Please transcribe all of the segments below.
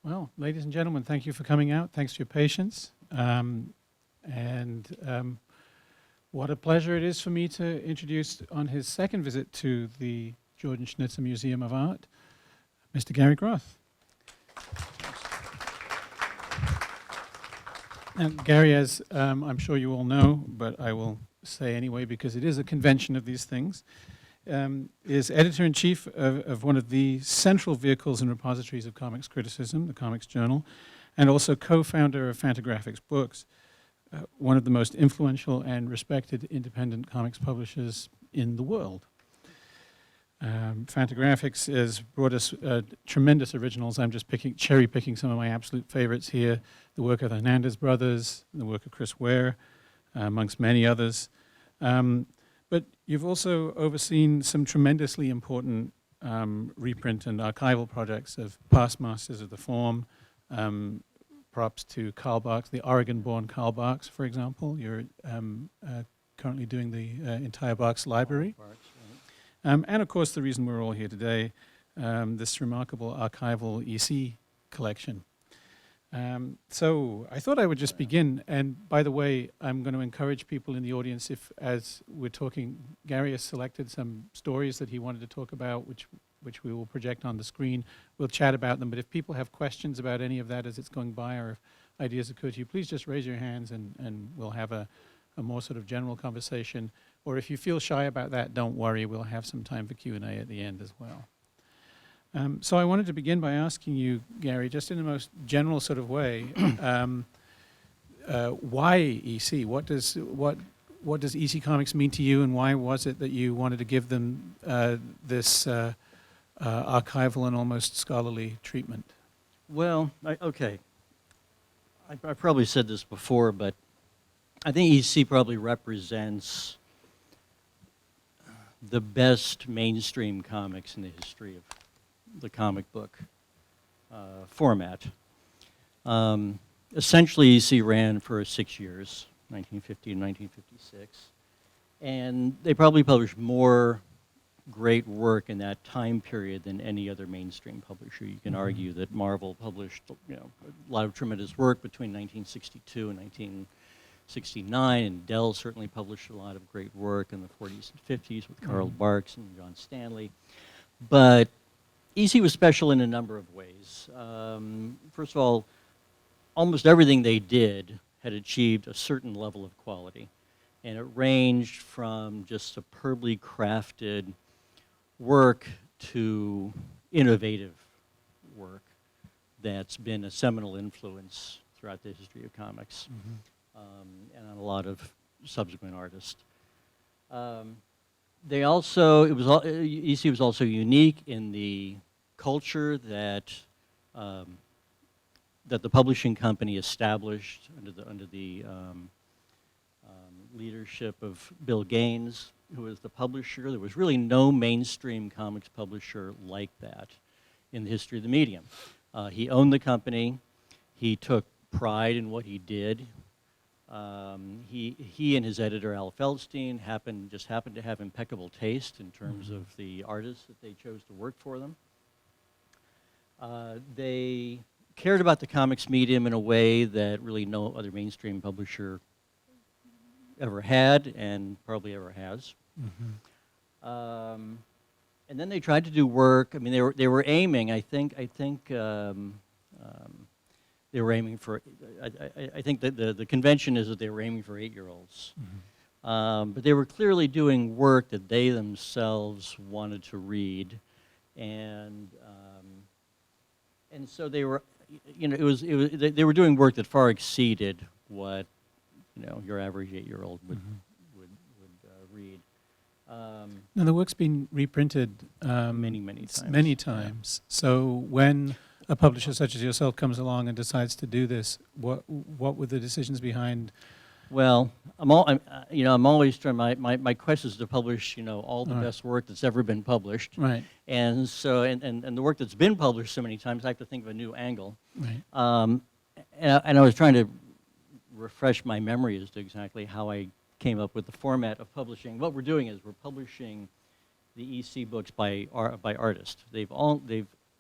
Well, ladies and gentlemen, thank you for coming out. Thanks for your patience. What a pleasure it is for me to introduce on his second visit to the Jordan Schnitzer Museum of Art, Mr. Gary Groth. And Gary, as I'm sure you all know, but I will say anyway because it is a convention of these things, is editor-in-chief of one of the central vehicles and repositories of comics criticism, the Comics Journal, and also co-founder of Fantagraphics Books, one of the most influential and respected independent comics publishers in the world. Fantagraphics has brought us tremendous originals. I'm just cherry-picking some of my absolute favorites here. The work of the Hernandez brothers, the work of Chris Ware, amongst many others. But you've also overseen some tremendously important reprint and archival projects of past masters of the form. Props to Karl Barks, the Oregon-born Karl Barks, for example. You're currently doing the entire Barks library. And of course, the reason we're all here today, this remarkable archival EC collection. So I thought I would just begin, and by the way, I'm going to encourage people in the audience, if as we're talking, Gary has selected some stories that he wanted to talk about, which we will project on the screen. We'll chat about them, but if people have questions about any of that as it's going by, or if ideas occur to you, please just raise your hands and we'll have a more sort of general conversation. Or if you feel shy about that, don't worry, we'll have some time for Q&A at the end as well. So I wanted to begin by asking you, Gary, just in the most general sort of way, why EC? What does EC Comics mean to you, and why was it that you wanted to give them this archival and almost scholarly treatment? Well, okay. I probably said this before, but I think EC probably represents the best mainstream comics in the history of the comic book format. Essentially, EC ran for 6 years, 1950 and 1956, and they probably published more great work in that time period than any other mainstream publisher. You can argue that Marvel published, a lot of tremendous work between 1962 and 1969, and Dell certainly published a lot of great work in the 40s and 50s with Karl Barks and John Stanley. But EC was special in a number of ways. First of all, almost everything they did had achieved a certain level of quality, and it ranged from just superbly crafted work to innovative work that's been a seminal influence throughout the history of comics, and on a lot of subsequent artists. EC was also unique in the culture that that the publishing company established under the leadership of Bill Gaines, who was the publisher. There was really no mainstream comics publisher like that in the history of the medium. He owned the company. He took pride in what he did. He and his editor, Al Feldstein, just happened to have impeccable taste in terms of the artists that they chose to work for them. They cared about the comics medium in a way that really no other mainstream publisher ever had and probably ever has. And then they tried to do work. I mean, they were aiming. I think they were aiming for. I think that the convention is that they were aiming for 8-year-olds, but they were clearly doing work that they themselves wanted to read, and so they were. They were doing work that far exceeded what your average 8-year-old would read. Now the work's been reprinted many times. So when a publisher such as yourself comes along and decides to do this, what were the decisions behind? Well, I'm always trying. My quest is to publish all the best work that's ever been published. Right. And so and the work that's been published so many times, I have to think of a new angle. Right. And I was trying to refresh my memory as to exactly how I came up with the format of publishing. What we're doing is we're publishing the EC books by artists. They've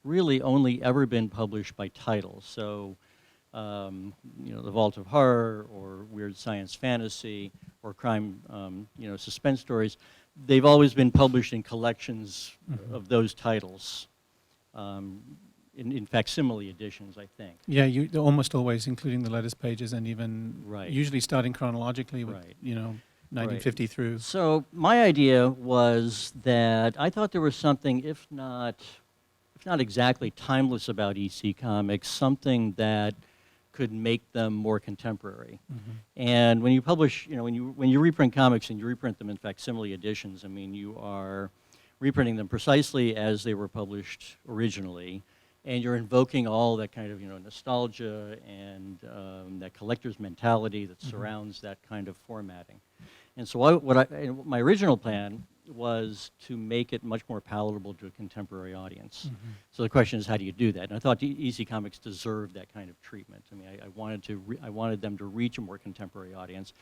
really only ever been published by title. So, The Vault of Horror or Weird Science Fantasy or crime, suspense stories, they've always been published in collections of those titles. In facsimile editions, I think. Yeah, you almost always, including the letters pages, and even Right. usually starting chronologically with, Right. 1950 through. So my idea was that I thought there was something, if not exactly timeless about EC Comics, something that could make them more contemporary. And when you publish, when you reprint comics and you reprint them in facsimile editions, I mean, you are reprinting them precisely as they were published originally, and you're invoking all that kind of, nostalgia and that collector's mentality that surrounds that kind of formatting. And so my original plan was to make it much more palatable to a contemporary audience. So the question is, how do you do that? And I thought EC Comics deserved that kind of treatment. I mean, I wanted them to reach a more contemporary audience.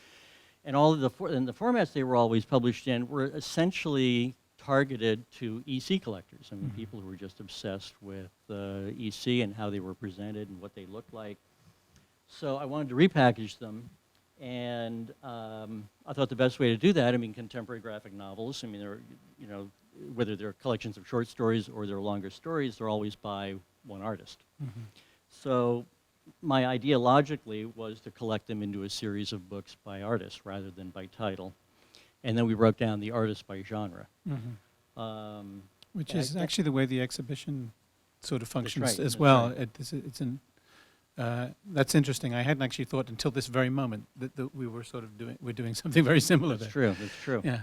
And all of the formats they were always published in were essentially targeted to EC collectors. I mean, people who were just obsessed with EC and how they were presented and what they looked like. So I wanted to repackage them, and I thought the best way to do that, I mean, contemporary graphic novels, I mean, they're, whether they're collections of short stories or they're longer stories, they're always by one artist. So my idea logically was to collect them into a series of books by artists rather than by title. And then we wrote down the artists by genre. Which is actually the way the exhibition sort of functions as that's well. right. That's interesting. I hadn't actually thought until this very moment that we were sort of doing something very similar That's there. true, that's true. Yeah.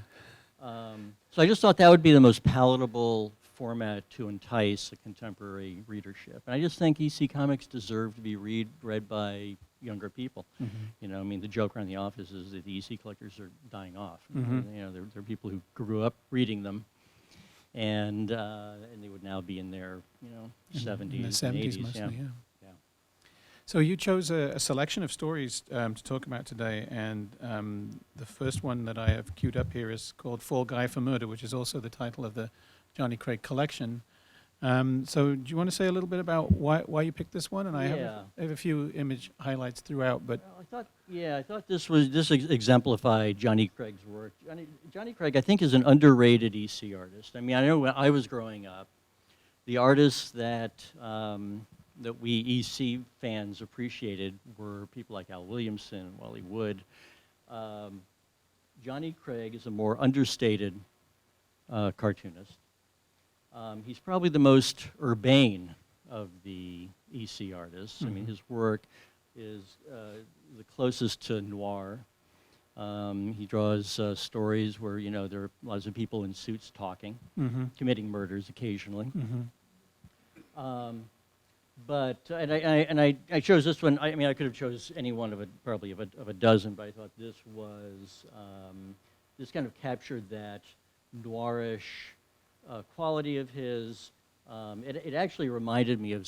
So I just thought that would be the most palatable format to entice a contemporary readership. And I just think EC Comics deserve to be read by younger people. I mean, the joke around the office is that the EC collectors are dying off. They're people who grew up reading them, and they would now be in their 70s, In the 70s and 80s. mostly, yeah. Yeah. So you chose a selection of stories to talk about today, and the first one that I have queued up here is called Fall Guy for Murder, which is also the title of the Johnny Craig collection. So do you want to say a little bit about why you picked this one? And I have a few image highlights throughout, but Well, I thought this exemplified Johnny Craig's work. Johnny Craig, I think, is an underrated EC artist. I mean, I know when I was growing up, the artists that we EC fans appreciated were people like Al Williamson, Wally Wood. Johnny Craig is a more understated cartoonist. He's probably the most urbane of the EC artists. I mean, his work is the closest to noir. He draws stories where, there are lots of people in suits talking, committing murders occasionally. I chose this one. I mean, I could have chose any one of a dozen, but I thought this was this kind of captured that noirish quality of his. It actually reminded me of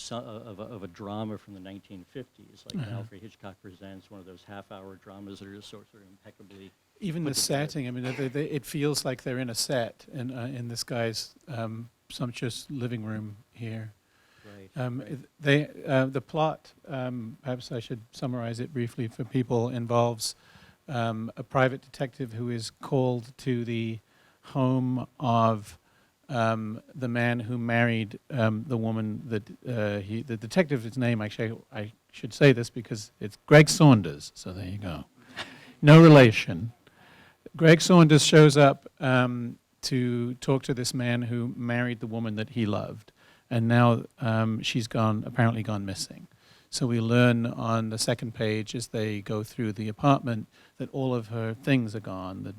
a drama from the 1950s, like Alfred Hitchcock Presents, one of those half-hour dramas that are just sort of impeccably. even the setting, I mean, it feels like they're in a set in this guy's sumptuous living room here. Right. The plot, perhaps I should summarize it briefly for people, involves a private detective who is called to the home of the man who married the woman that the detective's name, actually, I should say this because it's Greg Saunders, so there you go. No relation. Greg Saunders shows up to talk to this man who married the woman that he loved, and now she's apparently gone missing. So we learn on the second page as they go through the apartment that all of her things are gone,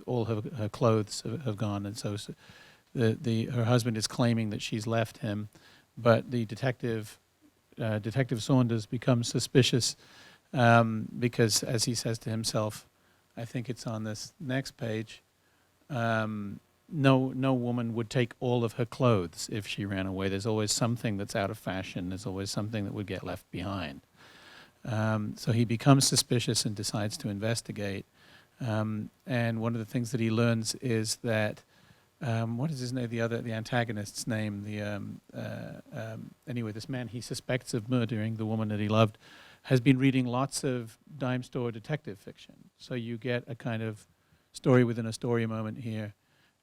all her clothes have gone, and so her husband is claiming that she's left him, but the Detective Saunders becomes suspicious because, as he says to himself, I think it's on this next page, no woman would take all of her clothes if she ran away. There's always something that's out of fashion. There's always something that would get left behind. So he becomes suspicious and decides to investigate. And one of the things that he learns is that what is his name? The antagonist's name. Anyway, this man he suspects of murdering the woman that he loved has been reading lots of dime store detective fiction. So you get a kind of story within a story moment here.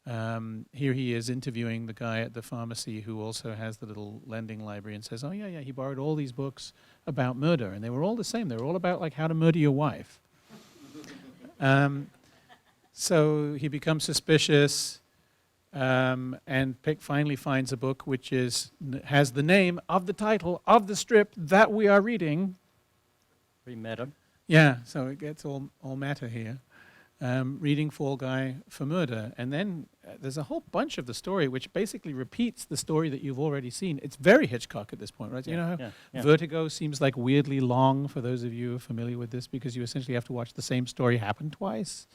Here he is interviewing the guy at the pharmacy who also has the little lending library and says, oh yeah, he borrowed all these books about murder and they were all the same. They were all about like how to murder your wife. So he becomes suspicious and finally finds a book which has the name of the title of the strip that we are reading. Pretty meta. Yeah, so it gets all meta here. Reading Fall Guy for Murder. And then there's a whole bunch of the story which basically repeats the story that you've already seen. It's very Hitchcock at this point, right? Yeah, you know how yeah. Vertigo seems like weirdly long for those of you who are familiar with this because you essentially have to watch the same story happen twice.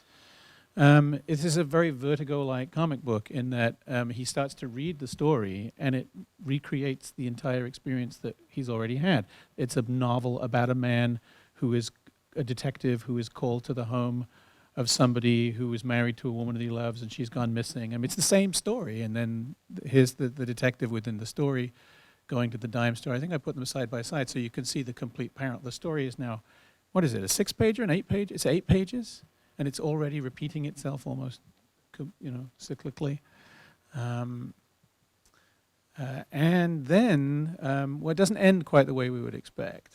This is a very Vertigo-like comic book in that he starts to read the story and it recreates the entire experience that he's already had. It's a novel about a man who is a detective who is called to the home of somebody who is married to a woman that he loves and she's gone missing. I mean, it's the same story. And then here's the detective within the story going to the dime store. I think I put them side by side so you can see the complete parallel. The story is now, what is it, a 6-pager, an 8-page? It's 8 pages, and it's already repeating itself almost, cyclically. And then, well, it doesn't end quite the way we would expect.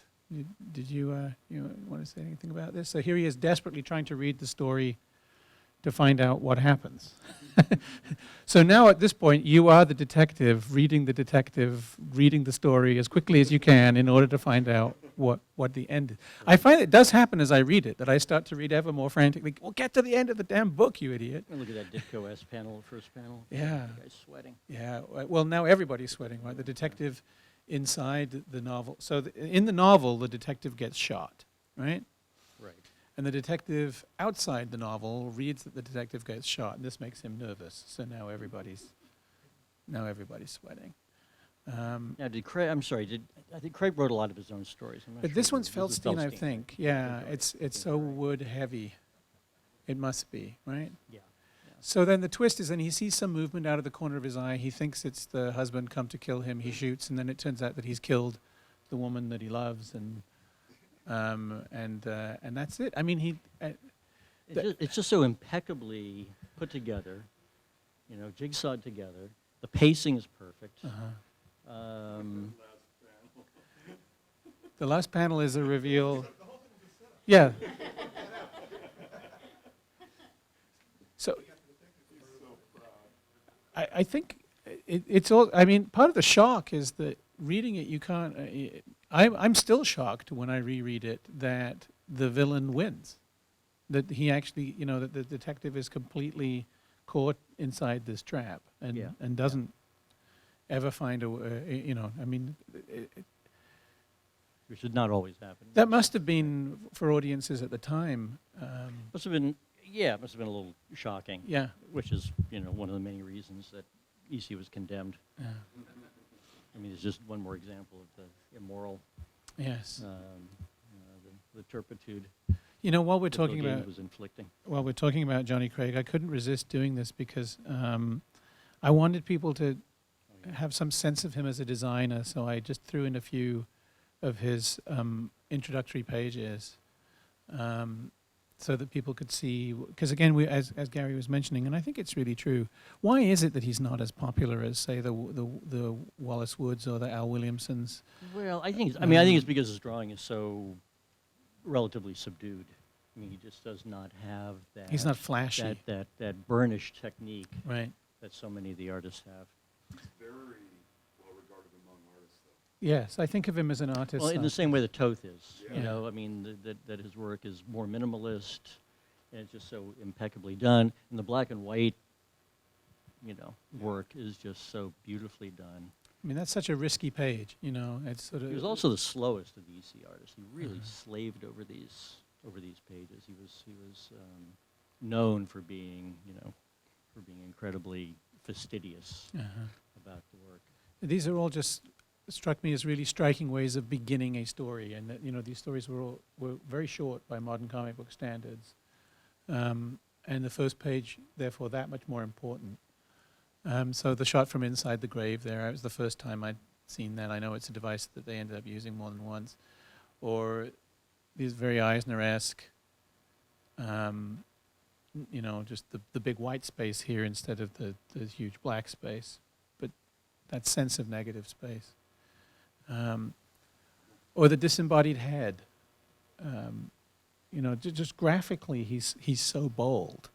Did you want to say anything about this? So here he is desperately trying to read the story to find out what happens. So now at this point, you are the detective, reading the story as quickly as you can in order to find out what the end is. I find it does happen as I read it, that I start to read ever more frantically. Well, get to the end of the damn book, you idiot. And look at that Ditko S panel, first panel. Yeah. The guy's sweating. Yeah, well, now everybody's sweating, right? The detective inside the novel. So in the novel, the detective gets shot, right? Right. And the detective outside the novel reads that the detective gets shot, and this makes him nervous. So now everybody's sweating. Now, I think Craig wrote a lot of his own stories. I'm not But sure this one's if it was Feldstein, I right? think. Yeah, it's so wood heavy. It must be, right? Yeah. So then the twist is, then he sees some movement out of the corner of his eye. He thinks it's the husband come to kill him. He shoots, and then it turns out that he's killed the woman that he loves, and that's it. I mean, It's just so impeccably put together, jigsawed together. The pacing is perfect. The last panel is a reveal. Yeah. So I think it's all. I mean, part of the shock is that reading it, you can't. I'm still shocked when I reread it that the villain wins. That he actually, that the detective is completely caught inside this trap and doesn't ever find a. I mean. Which did not always happen. That must have been for audiences at the time. Must have been, it must have been a little shocking. Yeah. Which is, one of the many reasons that EC was condemned. I mean, it's just one more example of the immoral. Yes. The turpitude. While we're that talking Bill Gaines about was inflicting. while we're talking about Johnny Craig, I couldn't resist doing this because I wanted people to have some sense of him as a designer. So I just threw in a few of his introductory pages so that people could see, because again, as Gary was mentioning, and I think it's really true, why is it that he's not as popular as, say, the Wallace Woods or the Al Williamsons? Well, I think it's because his drawing is so relatively subdued. I mean, he just does not have that. He's not flashy. That burnish technique Right. that so many of the artists have. He's very well regarded among artists, though. Yes, I think of him as an artist. Well, in the same way that Toth is. Yeah. I mean, that his work is more minimalist, and it's just so impeccably done. And the black and white, work is just so beautifully done. I mean, that's such a risky page, It's sort of. He was also the slowest of the EC artists. He really slaved over these pages. He was known for being, incredibly fastidious about the work. These are all just struck me as really striking ways of beginning a story, and that these stories were very short by modern comic book standards, and the first page, therefore, that much more important. So the shot from inside the grave there, it was the first time I'd seen that. I know it's a device that they ended up using more than once. Or these very Eisner-esque, you know, just the big white space here instead of the huge black space. But that sense of negative space. Or the disembodied head. You know, just graphically, he's so bold.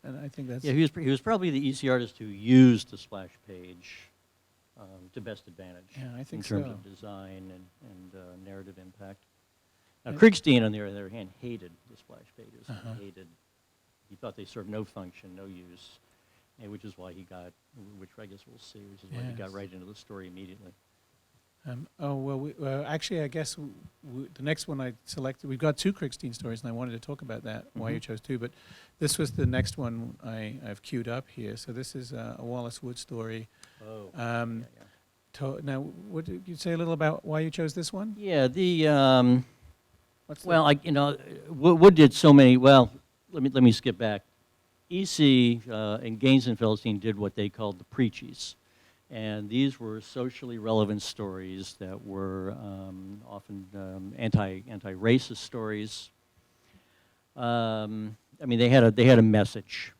And I think that's... Yeah, he was probably the EC artist who used the splash page to best advantage. Yeah, I think in terms so. of design and narrative impact. Now, Yeah. Krickstein, on the other hand, hated the splash pages. He thought they served no function, no use, and which is why he got, which I guess we'll see, which is why he got right into the story immediately. Actually, I guess the next one I selected, we've got 2 Krickstein stories, and I wanted to talk about that, why you chose 2, but this was the next one I've queued up here. So this is a Wallace Wood story. Oh, Now, would you say a little about why you chose this one? Yeah, What's well, Wood did so many, well, let me skip back. EC and Gaines and Feldstein did what they called the preachies. And these were socially relevant stories that were often anti-racist stories. I mean, they had a message,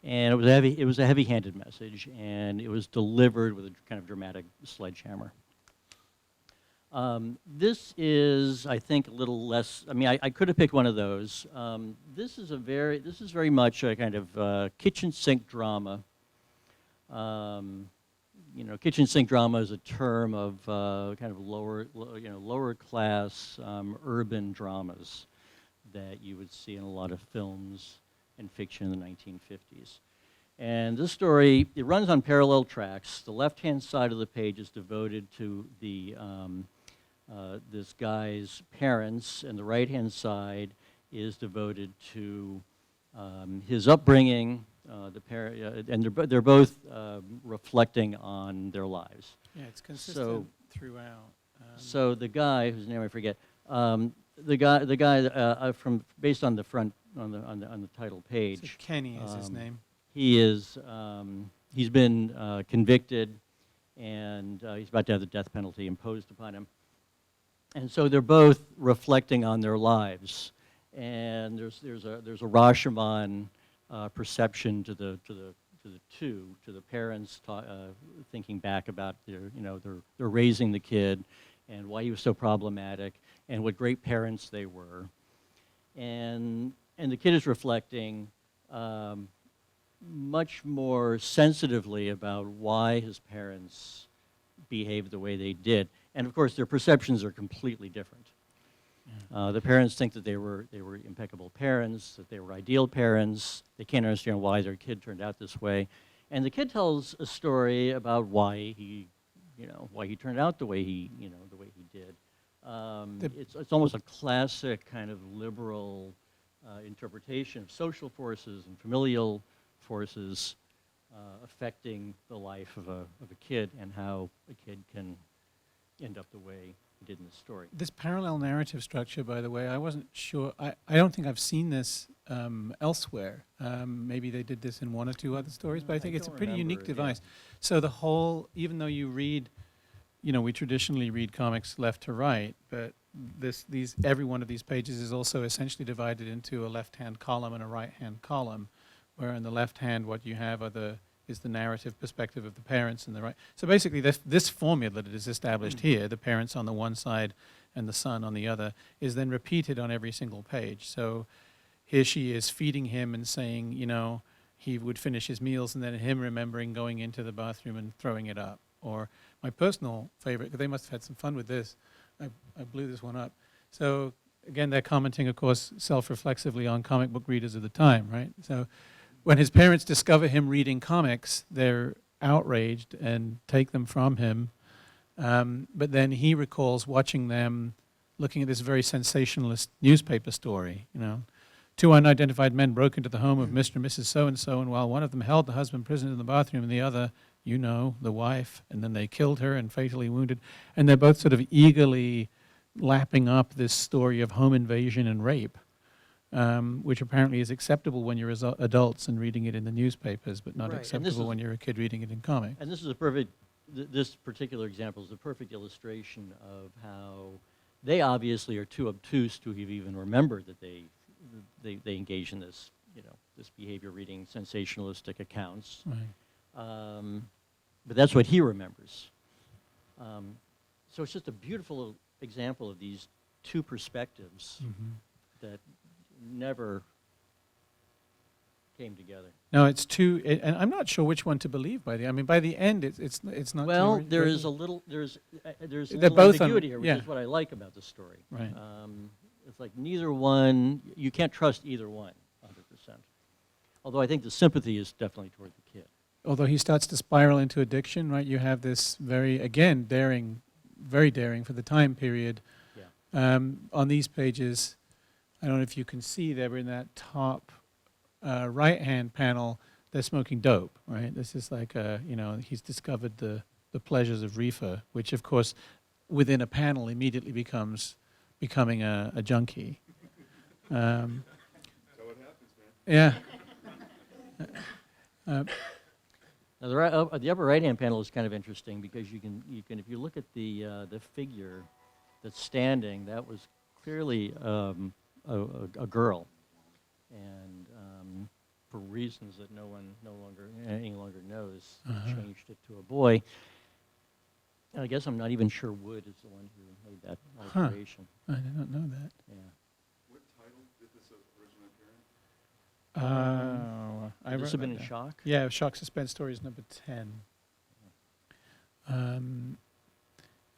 and it was a heavy-handed message, and it was delivered with a kind of dramatic sledgehammer. This is, I think, a little less. I mean, I could have picked one of those. This is very much a kind of kitchen sink drama. You know, kitchen sink drama is a term of kind of lower class urban dramas that you would see in a lot of films and fiction in the 1950s. And this story, it runs on parallel tracks. The left-hand side of the page is devoted to this guy's parents, and the right-hand side is devoted to his upbringing. And they're both reflecting on their lives. Yeah, it's consistent throughout. So the guy whose name I forget, the guy from based on the front on the title page. So Kenny is his name. He's been convicted, and he's about to have the death penalty imposed upon him. And so they're both reflecting on their lives, and there's a Rashomon perception to the parents thinking back about they're raising the kid and why he was so problematic and what great parents they were, and the kid is reflecting much more sensitively about why his parents behaved the way they did, and of course their perceptions are completely different. The parents think that they were impeccable parents, that they were ideal parents. They can't understand why their kid turned out this way, and the kid tells a story about why he turned out the way he did. It's almost a classic kind of liberal interpretation of social forces and familial forces affecting the life of a kid, and how a kid can end up the way he did in the story. This parallel narrative structure, by the way, I wasn't sure. I don't think I've seen this elsewhere. Maybe they did this in 1 or 2 other stories, but I think it's a pretty unique device. Yeah. So the whole, even though you read, we traditionally read comics left to right, but every one of these pages is also essentially divided into a left-hand column and a right-hand column, where on the left hand what you have is the narrative perspective of the parents, and the right. So basically this formula that is established here, the parents on the one side and the son on the other, is then repeated on every single page. So here she is feeding him and saying, he would finish his meals, and then him remembering going into the bathroom and throwing it up. Or my personal favorite, because they must have had some fun with this, I blew this one up. So again, they're commenting, of course, self-reflexively on comic book readers of the time, right? So when his parents discover him reading comics, they're outraged and take them from him. But then he recalls watching them looking at this very sensationalist newspaper story. 2 unidentified men broke into the home of Mr. and Mrs. So-and-so, and while one of them held the husband prisoner in the bathroom and the other, the wife, and then they killed her and fatally wounded. And they're both sort of eagerly lapping up this story of home invasion and rape. which apparently is acceptable when you're adults and reading it in the newspapers, but not Right, and this acceptable is- when you're a kid reading it in comics. And this is a perfect, this particular example is a perfect illustration of how they obviously are too obtuse to have even remembered that they engage in this, this behavior reading sensationalistic accounts. Right. But that's what he remembers. So it's just a beautiful example of these two perspectives that never came together. No, it's two, and I'm not sure which one to believe. By the end, it's not. Well, too there ri- is a little They're little both ambiguity here, which yeah. is what I like about the story. Right. It's like neither one. You can't trust either one 100%. Although I think the sympathy is definitely toward the kid. Although he starts to spiral into addiction, right? You have this very daring for the time period. Yeah. On these pages, I don't know if you can see there in that top right-hand panel, they're smoking dope, right? This is like, he's discovered the pleasures of reefer, which of course, within a panel, immediately becoming a junkie. So it happens, man. Yeah. Now the upper right-hand panel is kind of interesting because you can if you look at the figure that's standing, that was clearly a girl, and for reasons that no one any longer knows, changed it to a boy. And I guess I'm not even sure Wood is the one who made that alteration. I did not know that. Yeah. What title did this originally appear in? I This wrote have been that in down. shock. Yeah, Shock Suspense Stories number 10.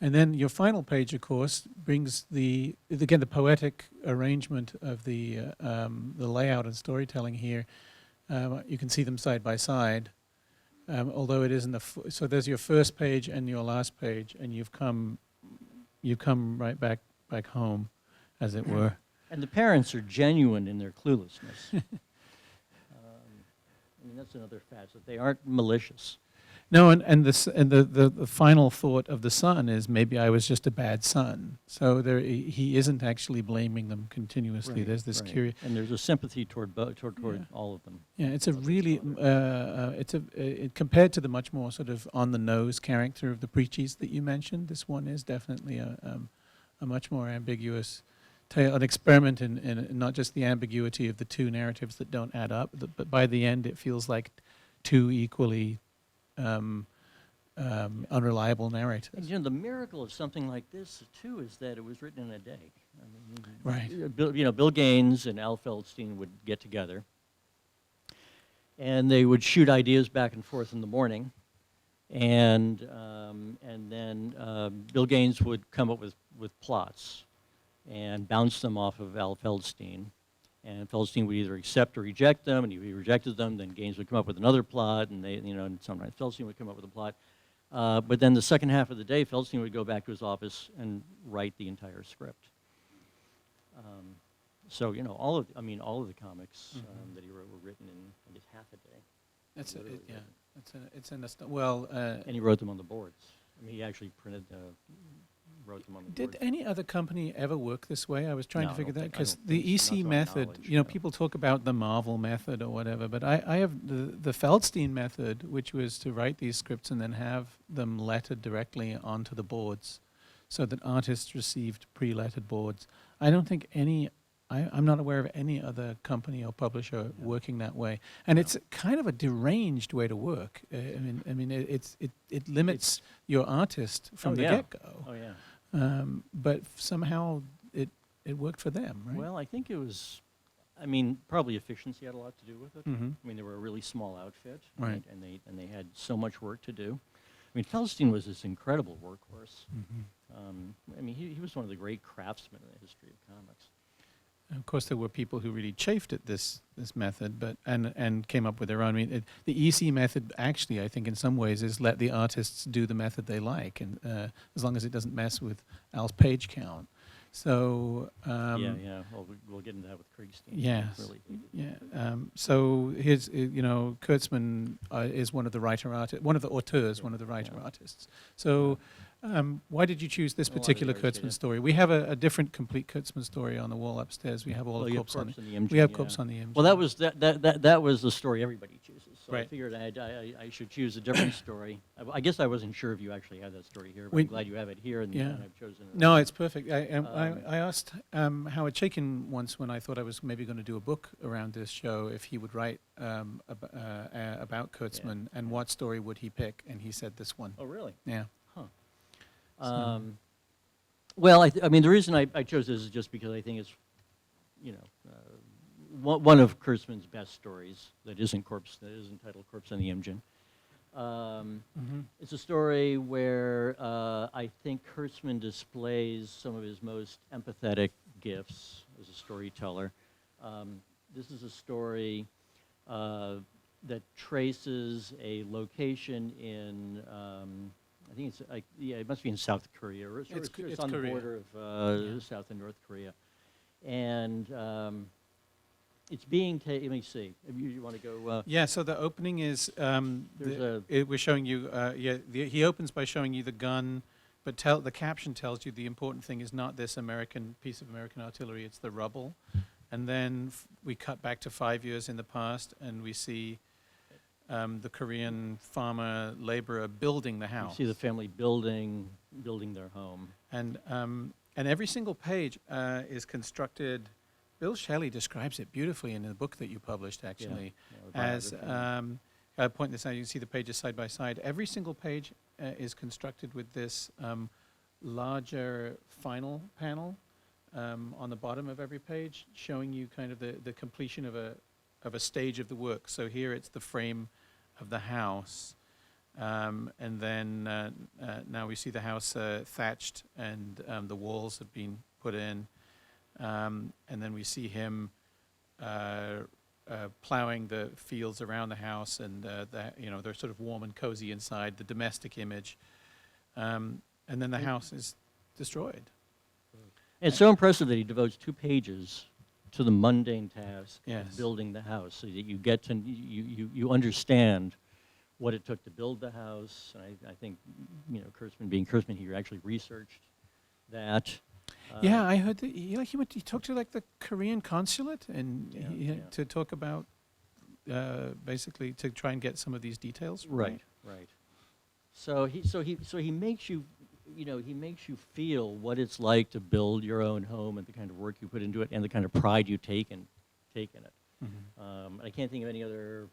And then your final page, of course, brings the poetic arrangement of the layout and storytelling here. You can see them side by side, although it isn't so there's your first page and your last page, and you've come right back home, as it were. And the parents are genuine in their cluelessness. That's another facet. They aren't malicious. No, and the final thought of the son is, maybe I was just a bad son. So he isn't actually blaming them continuously. Right, There's this right. curious. And there's a sympathy toward Yeah. all of them. Yeah, it's a really compared to the much more sort of on the nose character of the Preachies that you mentioned. This one is definitely a much more ambiguous tale, an experiment in not just the ambiguity of the two narratives that don't add up, but by the end it feels like two equally unreliable narratives. And the miracle of something like this too is that it was written in a day. Right. Bill Gaines and Al Feldstein would get together, and they would shoot ideas back and forth in the morning, and then Bill Gaines would come up with plots and bounce them off of Al Feldstein. And Feldstein would either accept or reject them, and if he rejected them, then Gaines would come up with another plot, and and sometimes Feldstein would come up with a plot. But then the second half of the day, Feldstein would go back to his office and write the entire script. So all of the comics that he wrote were written in, I guess, half a day. That's Literally yeah. written. And And he wrote them on the boards. He actually wrote them on the did boards. any other company ever work this way? I was trying No, to I figure don't that, think- I because don't the think so. EC Not to our method, knowledge, no. people talk about the Marvel method or whatever, but I have the Feldstein method, which was to write these scripts and then have them lettered directly onto the boards so that artists received pre-lettered boards. I don't think I'm not aware of any other company or publisher working that way, and it's kind of a deranged way to work. It limits your artist from the get-go. Oh yeah. But somehow it worked for them, right? Well, I think it was, probably efficiency had a lot to do with it. Mhm. They were a really small outfit, Right. And they had so much work to do. Feldstein was this incredible workhorse. He was one of the great craftsmen in the history of comics. And of course, there were people who really chafed at this method, but and came up with their own. The EC method actually, I think, in some ways, is let the artists do the method they like, and as long as it doesn't mess with Al's page count. So yeah. Well, we'll get into that with Krickstein. yes, Really hated yeah. So his, Kurtzman is one of the one of the auteurs, Yeah, one of the writer yeah. artists. So why did you choose this A lot of the particular artists did Kurtzman it. story? We have a different complete Kurtzman story on the wall upstairs. We have all Well, the you have corpse on it. Corpse on the Engine, We have yeah. corpse on the Engine. Well, that was the story everybody chooses. So I Right. figured I should choose a different story. I guess I wasn't sure if you actually had that story here, but We- I'm glad you have it here, and, yeah. and I've chosen it. No, it's perfect. I Um, asked Howard Chaykin once when I thought I was maybe going to do a book around this show if he would write about Kurtzman and what story would he pick, and he said this one. Oh, really? Yeah. Huh. So- Well, I mean, the reason I chose this is just because I think it's, one of Kurtzman's best stories that isn't titled Corpse on the Engine. It's a story where I think Kurtzman displays some of his most empathetic gifts as a storyteller. This is a story that traces a location in, I think it's like, it must be in South Korea, or it's It's on the Korea. border of South and North Korea. And it's being let me see, if you want to go, Yeah, so the opening is, we're showing you, he opens by showing you the gun, but the caption tells you the important thing is not this piece of American artillery, it's the rubble. And then we cut back to 5 years in the past, and we see the Korean farmer laborer building the you house. see the family building their home. And every single page is constructed. Bill Shelley describes it beautifully in the book that you published, actually, as I point this out. You can see the pages side by side. Every single page is constructed with this larger final panel on the bottom of every page, showing you kind of the completion of a stage of the work. So here it's the frame of the house, and then now we see the house thatched, and the walls have been put in. And then we see him plowing the fields around the house, and they're sort of warm and cozy inside, the domestic image. And then the house is destroyed. And it's so impressive that he devotes 2 pages to the mundane task Yes. of building the house, so that you get to you understand what it took to build the house. And I think, Kurtzman being Kurtzman, he actually researched that. Yeah, I heard that he talked to like the Korean consulate and Yeah. to talk about basically to try and get some of these details. Right. So he makes you, he makes you feel what it's like to build your own home and the kind of work you put into it and the kind of pride you take in it. Mhm. I can't think of any other,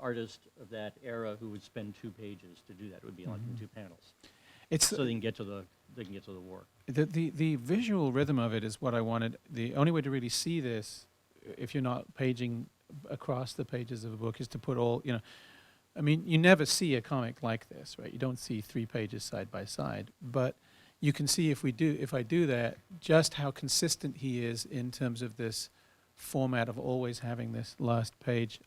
artist of that era who would spend 2 pages to do that. It would be like in 2 panels, It's so they can get to the war. the visual rhythm of it is what I wanted. The only way to really see this, if you're not paging across the pages of a book, is to put all, I mean, you never see a comic like this, right? You don't see 3 pages side by side, but you can see if I do that, just how consistent he is in terms of this format of always having this last page.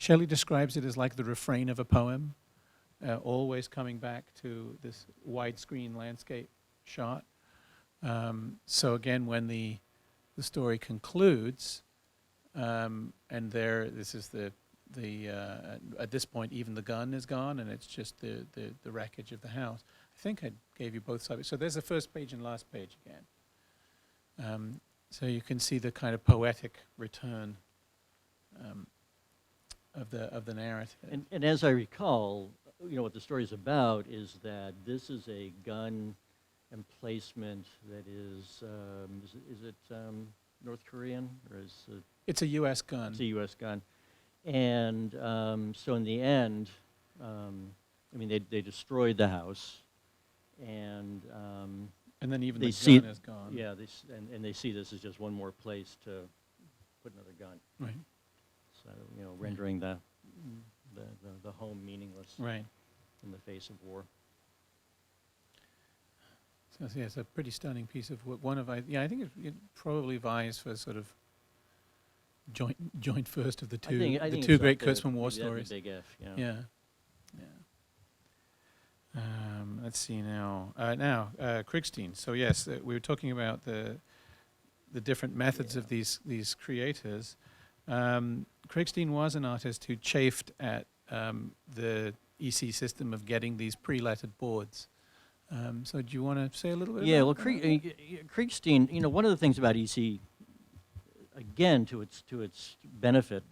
Shelley describes it as like the refrain of a poem, always coming back to this widescreen landscape shot. So again, when the story concludes, and this is at this point, even the gun is gone, and it's just the wreckage of the house. I think I gave you both sides. So there's the first page and last page again. So you can see the kind of poetic return of the narrative. And as I recall, what the story is about is that this is a gun emplacement that is it North Korean, or is it? It's a U.S. gun. It's a U.S. gun. And so in the end, they destroyed the house, and And then even they the see gun is gone. yeah, and they see this as just one more place to put another gun. Right. So rendering the home meaningless Right. in the face of war. So yeah, it's a pretty stunning piece of work. I think it probably vies for sort of joint first of the two I think two it's great up there. Kurtzman war Maybe that's a stories. big F. Yeah. let's see now. Krickstein. So yes, we were talking about the different methods of these creators. Krickstein was an artist who chafed at the EC system of getting these pre-lettered boards. So do you want to say a little bit? Yeah, well, about that? Krickstein, you know, one of the things about EC, again, to its benefit,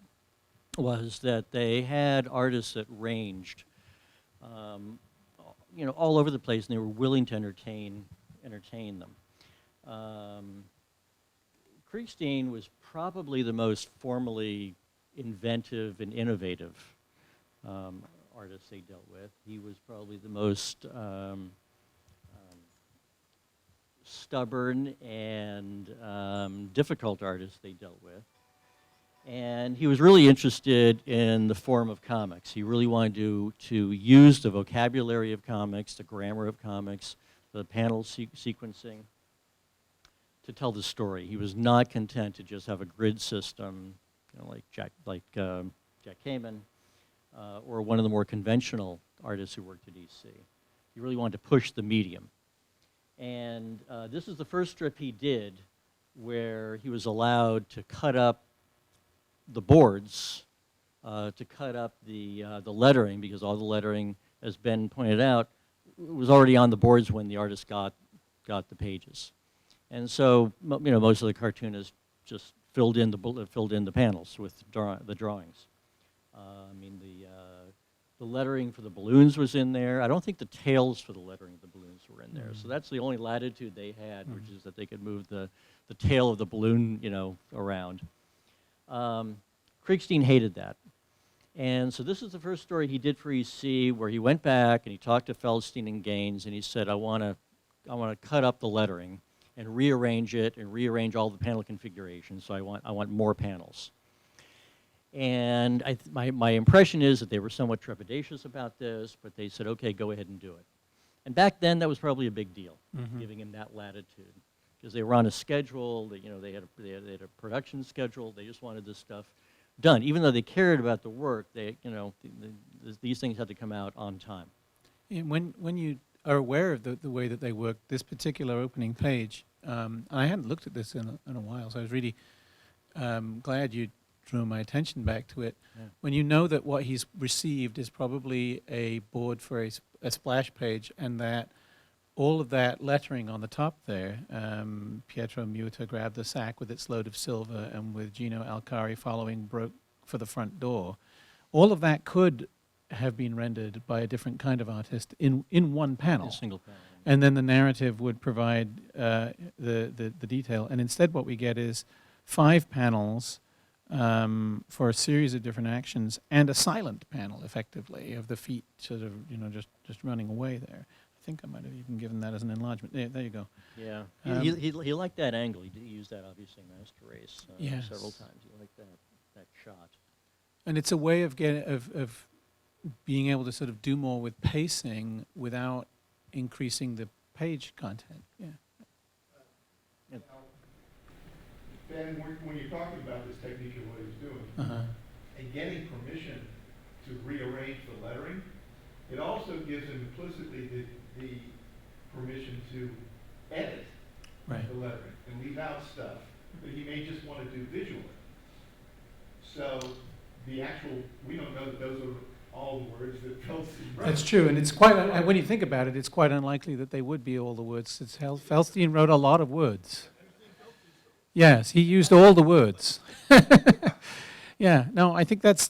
was that they had artists that ranged, you know, all over the place, and they were willing to entertain them. Krickstein was probably the most formally inventive and innovative artist they dealt with. He was probably the most stubborn and difficult artist they dealt with. And he was really interested in the form of comics. He really wanted to use the vocabulary of comics, the grammar of comics, the panel sequencing to tell the story. He was not content to just have a grid system, you know, like Jack Kamen, or one of the more conventional artists who worked at EC. He really wanted to push the medium. And this is the first strip he did where he was allowed to cut up the boards, to cut up the lettering, because all the lettering, as Ben pointed out, was already on the boards when the artist got the pages. And so, you know, most of the cartoonists just filled in the panels with the drawings. I mean, the lettering for the balloons was in there. I don't think the tails for the lettering of the balloons were in there. So that's the only latitude they had, which is that they could move the tail of the balloon, you know, around. Krickstein hated that. And so this is the first story he did for EC, where he went back and he talked to Feldstein and Gaines, and he said, I want to cut up the lettering and rearrange it and rearrange all the panel configurations. So I want more panels. And my impression is that they were somewhat trepidatious about this, but they said, okay, go ahead and do it. And back then, that was probably a big deal, giving him that latitude, because they were on a schedule. That, you know, they had a production schedule. They just wanted this stuff done, even though they cared about the work. They, you know, these things had to come out on time. And when you are aware of the way that they work, this particular opening page, I hadn't looked at this in a while, so I was really glad you drew my attention back to it. Yeah. When you know that what he's received is probably a board for a splash page, and that all of that lettering on the top there, Pietro Muta grabbed the sack with its load of silver, and with Gino Alcari following, broke for the front door. All of that could have been rendered by a different kind of artist in one panel. A single panel. And then the narrative would provide the detail. And instead what we get is 5 panels for a series of different actions, and a silent panel, effectively, of the feet sort of, you know, just running away there. I think I might have even given that as an enlargement. There you go. Yeah, he liked that angle. He used that, obviously, in Master Race several times. He liked that shot. And it's a way of being able to sort of do more with pacing without increasing the page content. Yeah. Now, Ben, when you're talking about this technique of what he's doing, and getting permission to rearrange the lettering, it also gives him implicitly the permission to edit the lettering and leave out stuff that he may just want to do visually. So the actual, we don't know that those are all the words that Feldstein wrote. That's true, and it's quite, when you think about it, it's quite unlikely that they would be all the words. Feldstein wrote a lot of words. Yes, he used all the words. Yeah, no, I think that's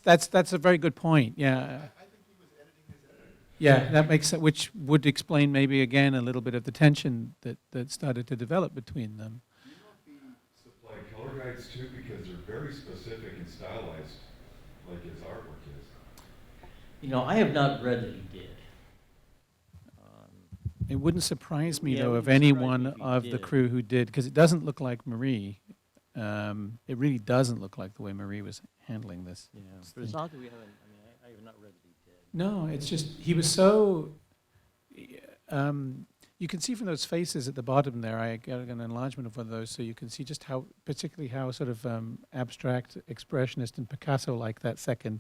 a very good point. Yeah. I think he was editing his editor. Yeah, that makes sense, which would explain maybe again a little bit of the tension that started to develop between them. Do you know if he supplied color guides too, because they're very specific and stylized, like his artwork is? You know, I have not read that he did. It wouldn't surprise me, Yeah, it though, of wouldn't surprise anyone me if he of the did. crew who did, because it doesn't look like Marie. It really doesn't look like the way Marie was handling this. Yeah, but it's odd that we haven't. I mean, I have not read that he did. No, it's just, he was so, you can see from those faces at the bottom there, I got an enlargement of one of those, so you can see just how, particularly how sort of abstract, expressionist, and Picasso-like that second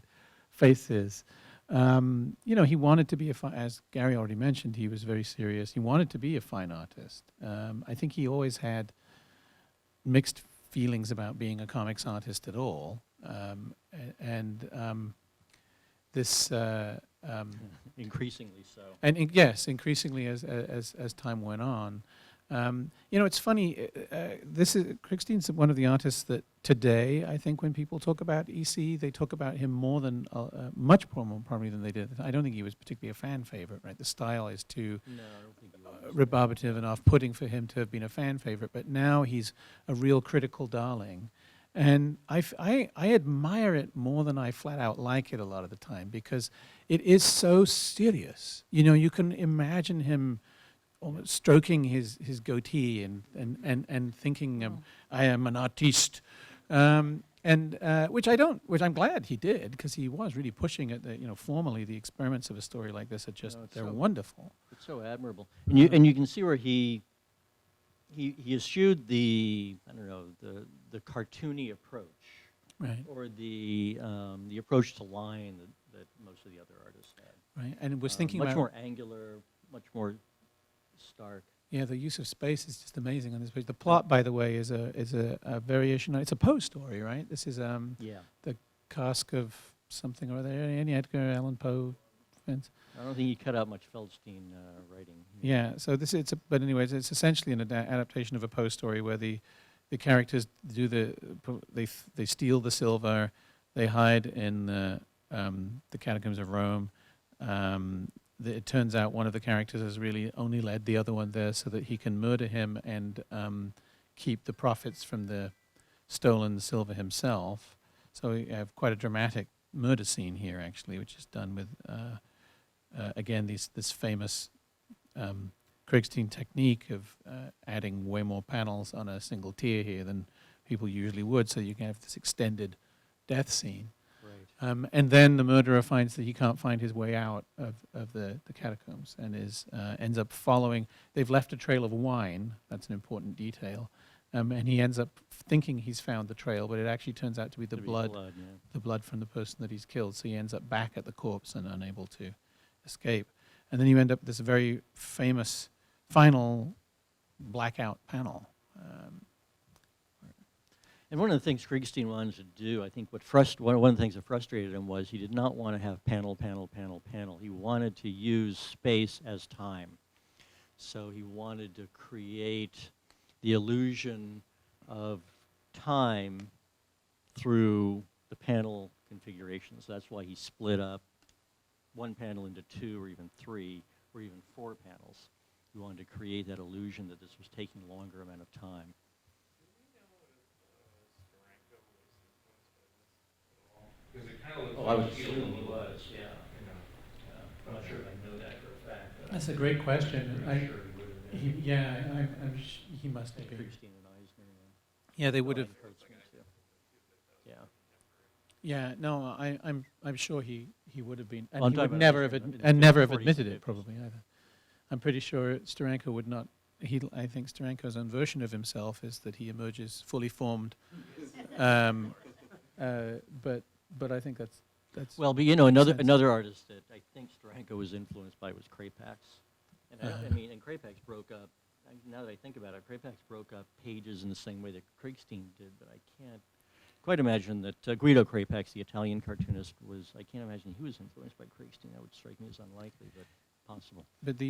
face is. you know, he wanted to be as Gary already mentioned, he was very serious. He wanted to be a fine artist. I think he always had mixed feelings about being a comics artist at all. This Increasingly so. and yes, increasingly as time went on. You know, it's funny. Krickstein's one of the artists that today, I think, when people talk about EC, they talk about him more than much more probably than they did. I don't think he was particularly a fan favorite. Right, the style is too No, I don't think he was. rebarbative and off-putting for him to have been a fan favorite. But now he's a real critical darling. And I admire it more than I flat out like it a lot of the time, because it is so serious. You know, you can imagine him almost stroking his goatee and thinking, I am an artiste. Which I'm glad he did, because he was really pushing it. You know, formally, the experiments of a story like this are just, they're wonderful. It's so admirable. And you can see where he eschewed the, I don't know, the cartoony approach, Right. or the approach to line that most of the other artists had. Right, and was thinking much about more angular, much more stark. yeah, the use of space is just amazing on this page. The plot, by the way, is a variation. It's a Poe story, right? This is Yeah. the Cask of something or other. Any Edgar Allan Poe fans? I don't think he cut out much Feldstein writing. Yeah. So but anyways, it's essentially an adaptation of a Poe story where the characters do they steal the silver, they hide in the catacombs of Rome. It turns out one of the characters has really only led the other one there so that he can murder him and keep the profits from the stolen silver himself. So we have quite a dramatic murder scene here, actually, which is done with, again, this famous Krickstein technique of adding way more panels on a single tier here than people usually would, so you can have this extended death scene. And then the murderer finds that he can't find his way out of the catacombs and ends up following. They've left a trail of wine. That's an important detail. And he ends up thinking he's found the trail, but it actually turns out to be the blood from the person that he's killed. So he ends up back at the corpse and unable to escape. And then you end up with this very famous final blackout panel. And one of the things Krickstein wanted to do, I think one of the things that frustrated him was he did not want to have panel, panel, panel, panel. He wanted to use space as time. So he wanted to create the illusion of time through the panel configurations. That's why he split up one panel into 2 or even 3 or even 4 panels. He wanted to create that illusion that this was taking a longer amount of time. I would assume he was, yeah. I'm not sure if I know that for a fact. That's a great question. I'm sure he would have been. He must have been. Krickstein and Eisner. Yeah, they would have. Kurtzman, too. Yeah. Yeah, no, I'm sure he would have been, and I'm he talking would about never Eisner have in and never have 40s, admitted it 50s. probably either. I'm pretty sure Steranko would not. I think Steranko's own version of himself is that he emerges fully formed. But I think that's. Well, but you know, sense. another artist that I think Steranko was influenced by was Krapax. And I mean, and Krapax broke up, now that I think about it, Krapax broke up pages in the same way that Krickstein did, but I can't quite imagine that Guido Krapax, the Italian cartoonist, I can't imagine he was influenced by Krickstein. That would strike me as unlikely, but possible. But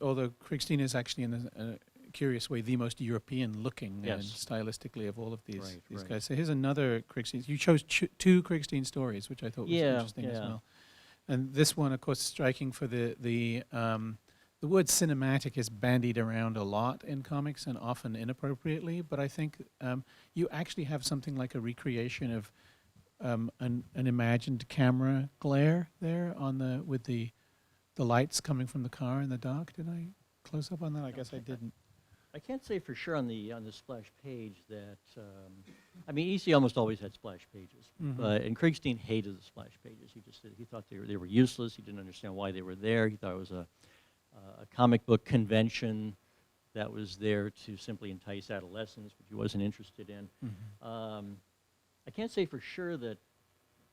although Krickstein is actually in a curious way the most European-looking Yes. stylistically of all of these Right. guys. So here's another Krickstein. You chose 2 Krickstein stories, which I thought was interesting as well. And this one, of course, striking for the word cinematic is bandied around a lot in comics and often inappropriately. But I think you actually have something like a recreation of an imagined camera glare there with the lights coming from the car in the dark. Did I close up on that? I guess I didn't. I can't say for sure on the splash page that I mean, EC almost always had splash pages, and Krickstein hated the splash pages. He thought they were useless. He didn't understand why they were there. He thought it was a comic book convention that was there to simply entice adolescents, which he wasn't interested in. I can't say for sure that,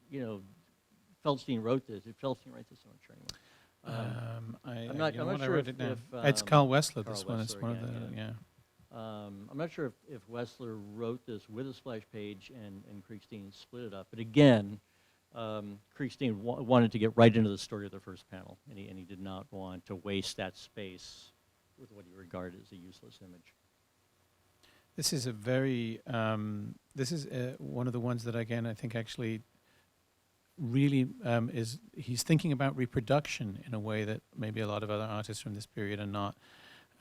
you know, Feldstein wrote this. Did Feldstein write this? I'm not sure anymore. I'm not sure wrote if- it down. if, It's Carl Wessler. Carl This one. It's Wessler one of again, the yeah. I'm not sure if Wessler wrote this with a splash page and Krickstein split it up. But again, Krickstein wanted to get right into the story of the first panel, and he did not want to waste that space with what he regarded as a useless image. This is a very, this is one of the ones that, again, I think actually really he's thinking about reproduction in a way that maybe a lot of other artists from this period are not.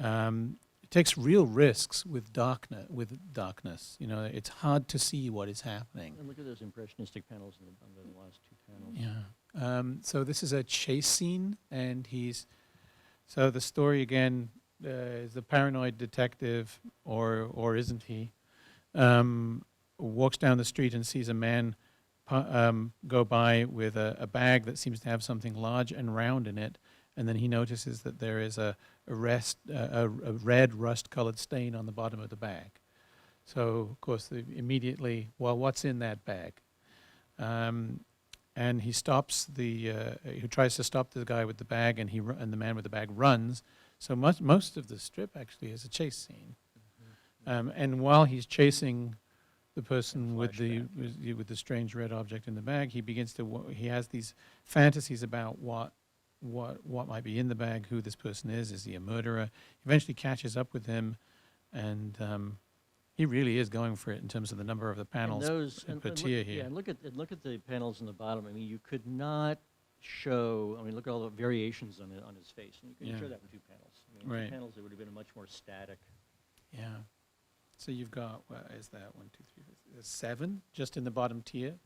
It takes real risks with darkness. You know, it's hard to see what is happening. And look at those impressionistic panels on the last two panels. Yeah. So this is a chase scene, and so the story again is the paranoid detective, or isn't he, walks down the street and sees a man go by with a bag that seems to have something large and round in it, and then he notices that there is a red rust-colored stain on the bottom of the bag. So, of course, immediately, well, what's in that bag? And he stops he tries to stop the guy with the bag, and the man with the bag runs. So most of the strip actually is a chase scene. And while he's chasing the person with the strange red object in the bag, he has these fantasies about what might be in the bag, who this person is. Is he a murderer? He eventually catches up with him, and he really is going for it in terms of the number of the panels per tier here. Yeah, and look at the panels in the bottom. I mean, you could not show. I mean, look at all the variations on his face. And you couldn't show that in 2 panels. I mean, Right. 2 panels, it would have been a much more static. Yeah. So you've got, what is that, 1, 2, 3, 4, 7 just in the bottom tier,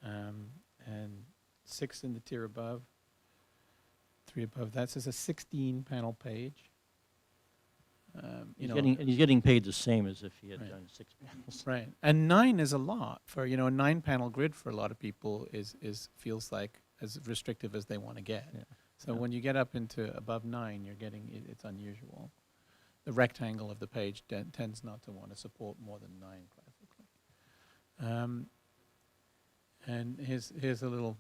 and 6 in the tier above, 3 above. That's just a 16-panel page. He's getting paid the same as if he had Right. done 6 panels. Right, and 9 is a lot for a 9-panel grid for a lot of people feels like as restrictive as they want to get. Yeah. So when you get up into above 9, you're getting it's unusual. The rectangle of the page tends not to want to support more than 9 classically. And here's a little.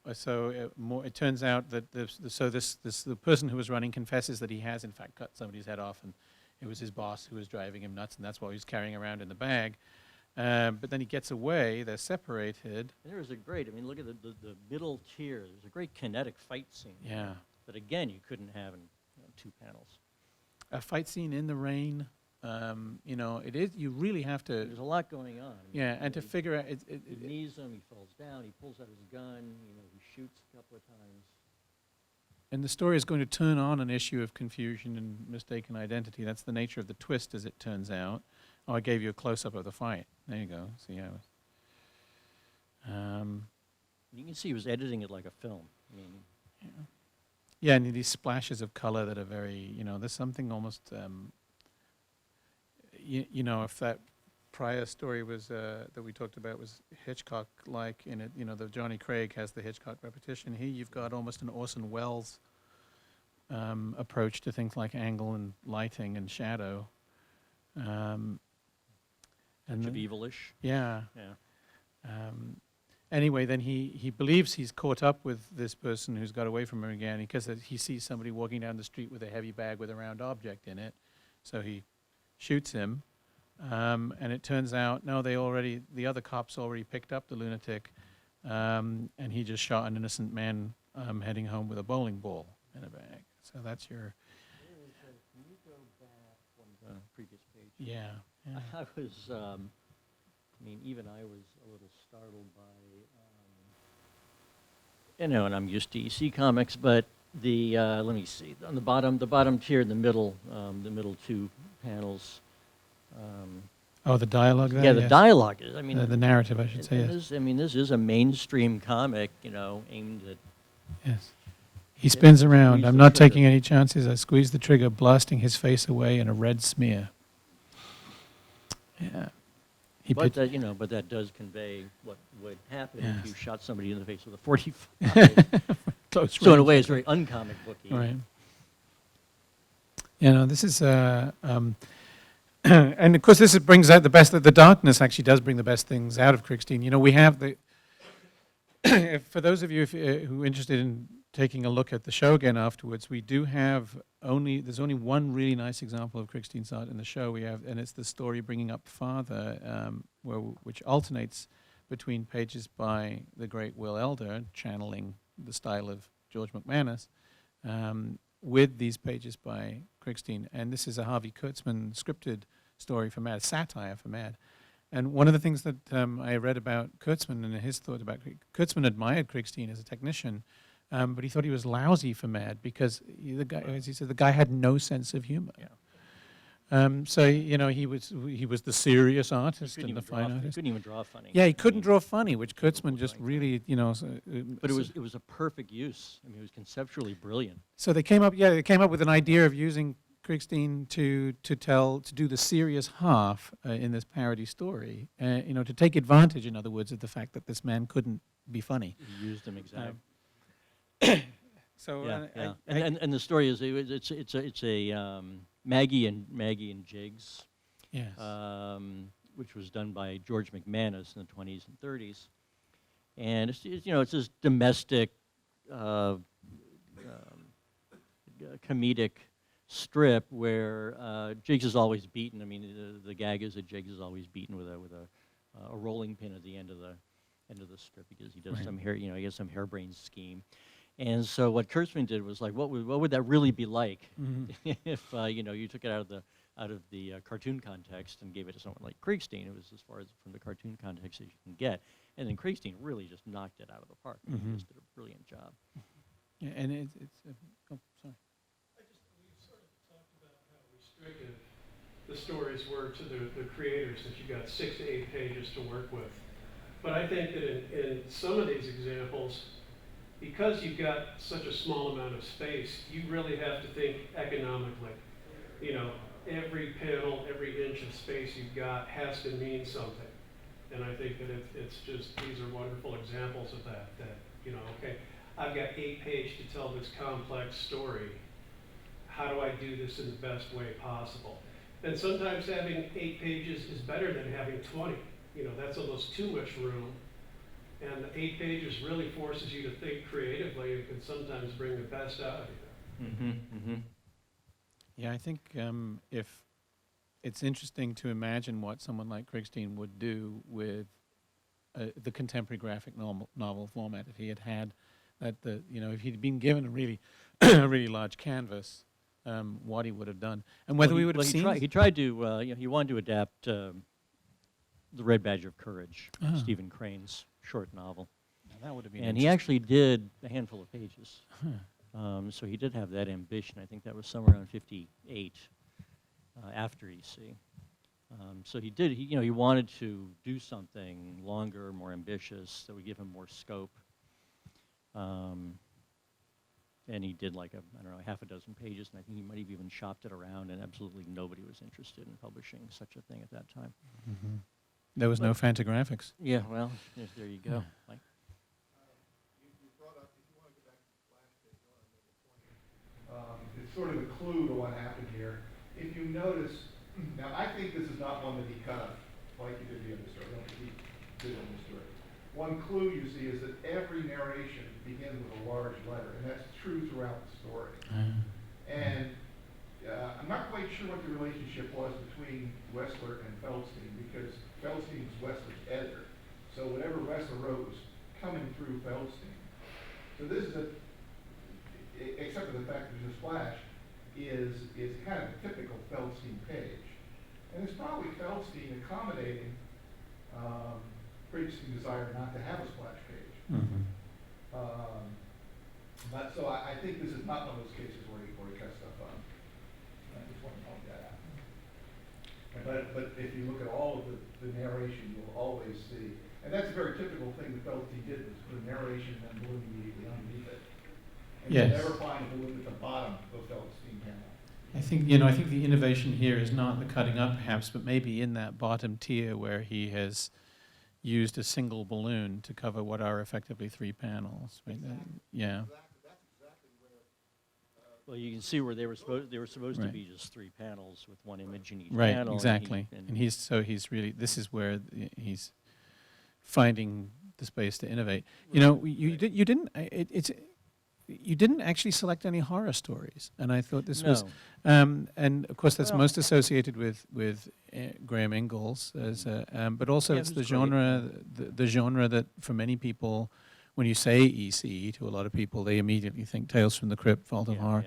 It turns out that the person who was running confesses that he has in fact cut somebody's head off, and it was his boss who was driving him nuts, and that's what he was carrying around in the bag. But then he gets away. They're separated. And there was a great. I mean, look at the middle tier. There's a great kinetic fight scene. Yeah. That again you couldn't have in 2 panels. A fight scene in the rain. It is. You really have to. There's a lot going on. I mean, And to figure out. He knees him. He falls down. He pulls out his gun. He shoots a couple of times. And the story is going to turn on an issue of confusion and mistaken identity. That's the nature of the twist, as it turns out. Oh, I gave you a close-up of the fight. There you go. See how. You can see he was editing it like a film. I mean, Yeah, and these splashes of color that are very. There's something almost. If that prior story was that we talked about was Hitchcock-like in it, the Johnny Craig has the Hitchcock repetition. Here you've got almost an Orson Welles approach to things like angle and lighting and shadow. And touch of then- evilish. Yeah. Yeah. Anyway, then he believes he's caught up with this person who's got away from him again because he sees somebody walking down the street with a heavy bag with a round object in it. So he shoots him, and it turns out, no, the other cops already picked up the lunatic, and he just shot an innocent man heading home with a bowling ball in a bag. So that's your... Can you go back one previous page? Yeah. I was, even I was a little startled by, and I'm used to EC comics, but let me see, on the bottom tier in the middle 2 panels. The dialogue there? Yeah, the yes. dialogue is, The narrative, I should say, yes. this is a mainstream comic, aimed at. Yes. He spins around. Squeeze I'm the not trigger. taking any chances. I squeeze the trigger, blasting his face away in a red smear. Yeah. But that does convey what would happen Yes. if you shot somebody in the face with a 45. Close So in a range. way, it's very uncomic booky. Right. This is, and of course this brings out the best, the darkness actually does bring the best things out of Krickstein. We have for those of you who are interested in taking a look at the show again afterwards, we do have there's only one really nice example of Krickstein's art in the show we have, and it's the story Bringing Up Father, which alternates between pages by the great Will Elder, channeling the style of George McManus, with these pages by Krickstein. And this is a Harvey Kurtzman scripted story for Mad, satire for Mad. And one of the things that I read about Kurtzman and his thought about Kurtzman admired Krickstein as a technician, but he thought he was lousy for Mad because the guy, as he said, the guy had no sense of humor. Yeah. So he was the serious artist and the fine He artist. couldn't even draw funny. Yeah, he couldn't draw funny, which People Kurtzman were just trying to. really, But it was a perfect use. I mean, it was conceptually brilliant. So they came up with an idea of using Krickstein to do the serious half in this parody story, to take advantage, in other words, of the fact that this man couldn't be funny. He used them exactly. So Yeah. And the story is it's a Maggie and Jigs, yes, which was done by George McManus in the 20s and 30s, and it's this domestic comedic strip where Jigs is always beaten. I mean, the gag is that Jigs is always beaten with a rolling pin at the end of the strip because he does Right. he has some harebrained scheme. And so what Kurtzman did was like, what would that really be like if you took it out of the cartoon context and gave it to someone like Krickstein? It was as far as from the cartoon context as you can get, and then Krickstein really just knocked it out of the park. He just did a brilliant job. yeah, and it's oh, sorry. We sort of talked about how restrictive the stories were to the creators, that you got 6 to 8 pages to work with. But I think that in some of these examples, because you've got such a small amount of space, you really have to think economically. Every panel, every inch of space you've got has to mean something. And I think that it's just, these are wonderful examples of that, okay, I've got 8 pages to tell this complex story. How do I do this in the best way possible? And sometimes having 8 pages is better than having 20. That's almost too much room. And the 8 pages really forces you to think creatively and can sometimes bring the best out of you. Yeah, I think if it's interesting to imagine what someone like Krickstein would do with the contemporary graphic novel format if he had that if he'd been given a really a really large canvas, what he would have done, and whether we would have seen. He tried to. He wanted to adapt The Red Badge of Courage, Stephen Crane's short novel. Now that would have been. And he actually did a handful of pages. So he did have that ambition. I think that was somewhere around 58 after EC. So he did. He wanted to do something longer, more ambitious, that would give him more scope. And he did like half a dozen pages, and I think he might have even shopped it around, and absolutely nobody was interested in publishing such a thing at that time. There was no Fantagraphics. Yeah, well, there you go. Like, You brought up, if you want to go back to the flash page, it's sort of a clue to what happened here. If you notice, now I think this is not one that he cut up like he did the other story. I don't think he did in the story. One clue you see is that every narration begins with a large letter, and that's true throughout the story. And I'm not quite sure what the relationship was between Wessler and Feldstein, because Feldstein was Wessler's editor. So whatever Wessler wrote was coming through Feldstein. So this is except for the fact that there's a splash, is kind of a typical Feldstein page. And it's probably Feldstein accommodating Krickstein's desire not to have a splash page. But so I think this is not one of those cases where he cuts stuff up. I just want to point that out. But if you look at all of the narration, you'll always see, and that's a very typical thing that Feldstein did, was put a narration and then balloon immediately underneath it. And Yes. you'll never find a balloon at the bottom of Feldstein panel. I think the innovation here is not the cutting up, perhaps, but maybe in that bottom tier where he has used a single balloon to cover what are effectively 3 panels. Right? Yeah. That's exactly where. well, you can see where they were supposed to Right. be just 3 panels with 1 image in each Right. panel. Exactly. And he's really. This is where he's finding the space to innovate. You know, you didn't. You didn't actually select any horror stories, and I thought this was, and of course that's most associated with Graham Ingels, as but also it's the genre, the genre that for many people, when you say EC to a lot of people, they immediately think Tales from the Crypt, Vault of Horror.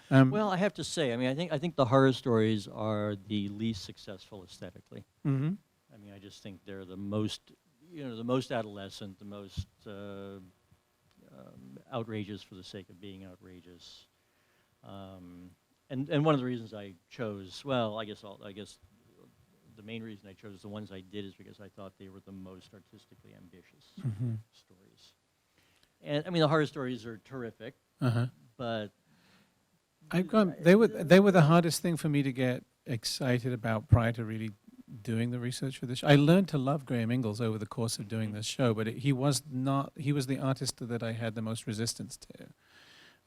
Well, I have to say, I mean, I think the horror stories are the least successful aesthetically. Mm-hmm. I mean, I just think they're the most, you know, the most adolescent, the most outrageous for the sake of being outrageous. And one of the reasons I chose, well, I guess the main reason I chose the ones I did is because I thought they were the most artistically ambitious stories. And I mean, the horror stories are terrific, but they were the hardest thing for me to get excited about prior to really doing the research for this. I learned to love Graham Ingels over the course of doing this show, but he was the artist that I had the most resistance to.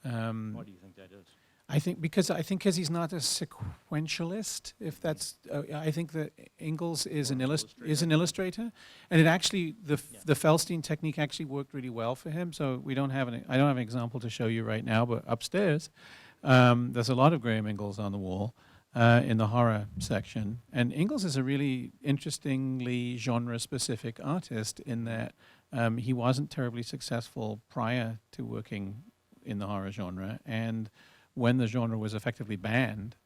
why do you think that is? I think because he's not a sequentialist. If that's, I think that Ingels is an illustrator, and it actually the Feldstein technique actually worked really well for him. So I don't have an example to show you right now, but upstairs there's a lot of Graham Ingels on the wall in the horror section, and Ingels is a really interestingly genre-specific artist in that he wasn't terribly successful prior to working in the horror genre, and when the genre was effectively banned,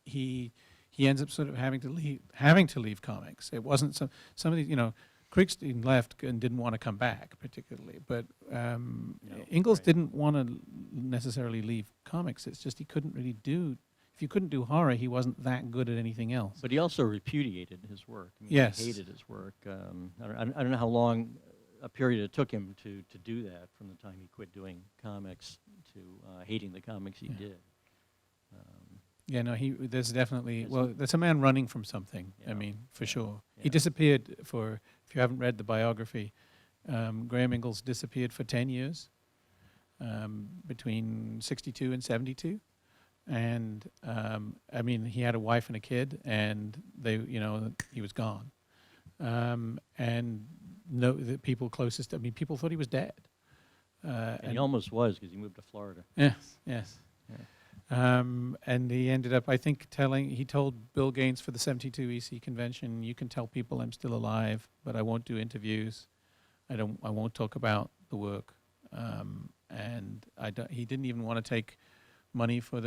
he ends up sort of having to leave comics. It wasn't some of these, you know, Krickstein left and didn't want to come back particularly, but Ingels didn't want to necessarily leave comics. It's just he couldn't really do. If you couldn't do horror, he wasn't that good at anything else. But he also repudiated his work. I mean, yes, he hated his work. I don't know how long a period it took him to do that, from the time he quit doing comics to hating the comics he did. There's definitely, that's a man running from something, I mean, for sure. He disappeared if you haven't read the biography, Graham Ingels disappeared for 10 years, between 62 and 72. And, I mean, he had a wife and a kid, and he was gone. And the people closest, people thought he was dead. And he almost was, because he moved to Florida. Yes. Yeah. And he ended up, I think, he told Bill Gaines for the 72 EC convention, you can tell people I'm still alive, but I won't do interviews. I won't talk about the work. And he didn't even want to take money for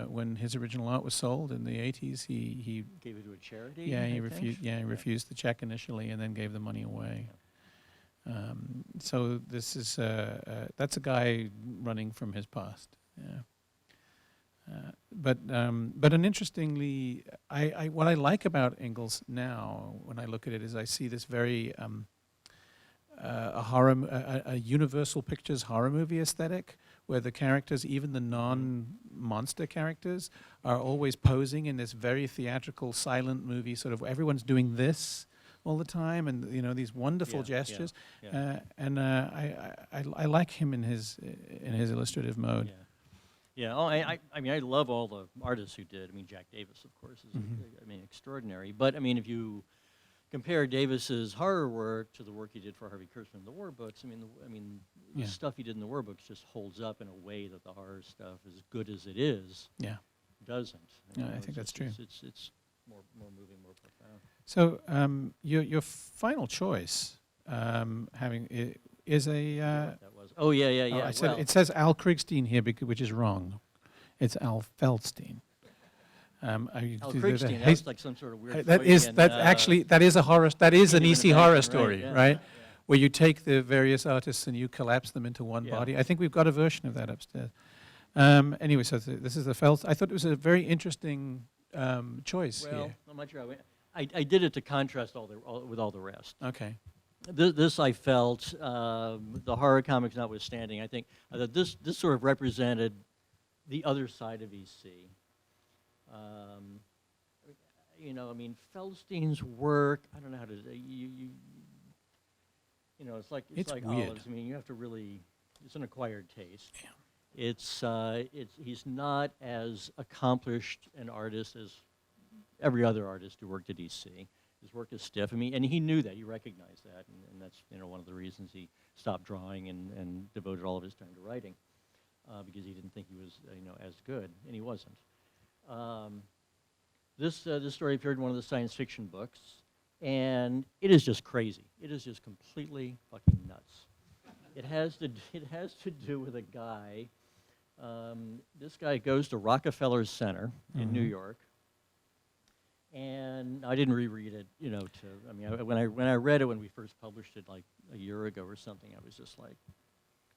when his original art was sold in the 80s. He gave it to a charity. Yeah, he refused. Yeah, he refused the check initially, and then gave the money away. So this is that's a guy running from his past. Yeah. But an interestingly, what I like about Ingels now, when I look at it, is I see this very a Universal Pictures horror movie aesthetic, where the characters, even the non-monster characters, are always posing in this very theatrical, silent movie, sort of everyone's doing this all the time, and these wonderful gestures. And I like him in his illustrative mode. Yeah. Yeah. Oh, I mean, I love all the artists who did. I mean, Jack Davis, of course, is extraordinary. But I mean, if you compare Davis's horror work to the work he did for Harvey Kurtzman in the war books, the stuff he did in the war books just holds up in a way that the horror stuff, as good as it is, doesn't. I think that's true. It's more moving, more profound. So your final choice is a. That was. Oh yeah. I said it says Al Krickstein here, which is wrong. It's Al Feldstein. Al Krickstein, that's like some sort of weird. That is a horror. That is an EC horror story, right? Where you take the various artists and you collapse them into one body. I think we've got a version of that upstairs. Anyway, so this is the Feld. I thought it was a very interesting choice here. Well, I'm not sure. I did it to contrast with all the rest. Okay. This I felt, the horror comics notwithstanding, I think that this sort of represented the other side of EC. Feldstein's work, I don't know how to, it's like weird. olives. I mean, you have to really, it's an acquired taste. Yeah. He's not as accomplished an artist as every other artist who worked at EC. His work is stiff. I mean, and he knew that. He recognized that, and that's one of the reasons he stopped drawing and devoted all of his time to writing, because he didn't think he was as good, and he wasn't. This story appeared in one of the science fiction books, and it is just crazy. It is just completely fucking nuts. It has to do with a guy. This guy goes to Rockefeller Center in New York, and I didn't reread it. When I read it when we first published it like a year ago or something, I was just like,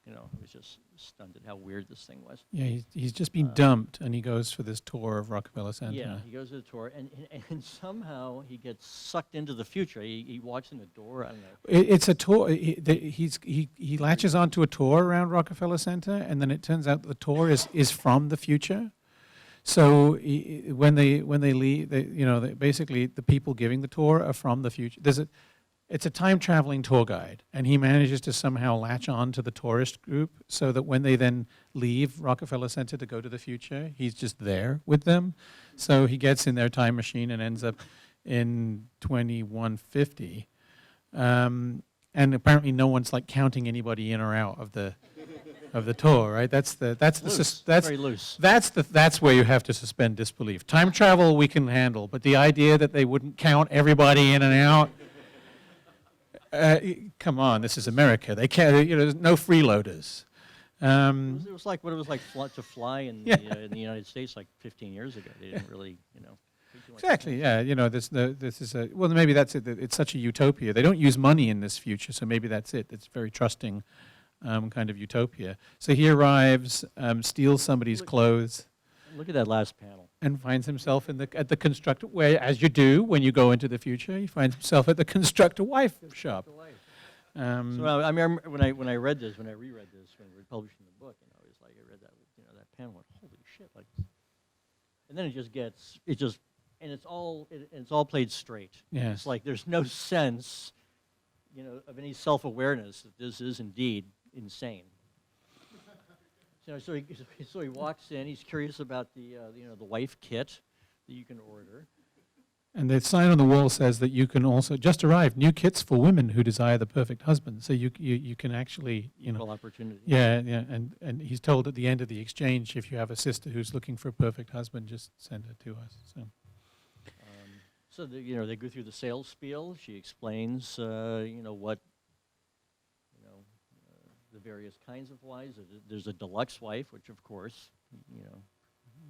I was just stunned at how weird this thing was. Yeah, he's just been dumped, and he goes for this tour of Rockefeller Center. Yeah, he goes to the tour, and somehow he gets sucked into the future. He walks in the door. I don't know. It's a tour. He latches onto a tour around Rockefeller Center, and then it turns out that the tour is from the future. So when they leave, basically the people giving the tour are from the future. It's a time-traveling tour guide, and he manages to somehow latch on to the tourist group so that when they then leave Rockefeller Center to go to the future, he's just there with them. So he gets in their time machine and ends up in 2150. And apparently no one's like counting anybody in or out of the tour, right? That's Very loose. That's where you have to suspend disbelief. Time travel we can handle, but the idea that they wouldn't count everybody in and out. Come on, this is America. They can't. There's no freeloaders. It was like what it was like to fly in the United States like 15 years ago. They didn't really, Exactly. Yeah. This is a maybe that's it. It's such a utopia. They don't use money in this future, so maybe that's it. It's very trusting, kind of utopia. So he arrives, steals somebody's clothes. Look at that last panel. And finds himself at the constructor, where, as you do when you go into the future, he finds himself at the constructor wife shop. So I remember when I reread this, when we were publishing the book, it was like I read that, that panel, went, holy shit, like, and then it's all played straight. Yes. It's like there's no sense, of any self-awareness that this is indeed insane. So he walks in. He's curious about the wife kit that you can order. And the sign on the wall says that you can also just arrive new kits for women who desire the perfect husband. So you can actually Equal opportunity. Yeah. And he's told at the end of the exchange, if you have a sister who's looking for a perfect husband, just send her to us. So they go through the sales spiel. She explains what. The various kinds of wives. There's a deluxe wife, which of course,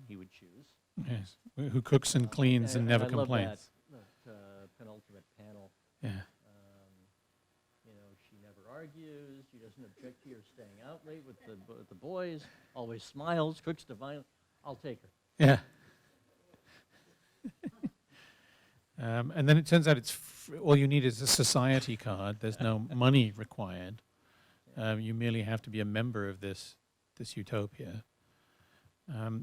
he would choose. Yes, who cooks and cleans and never complains. I love that penultimate panel. Yeah. She never argues. She doesn't object to your staying out late with the boys. Always smiles. Cooks divinely. I'll take her. Yeah. And then it turns out all you need is a society card. There's no money required. You merely have to be a member of this utopia.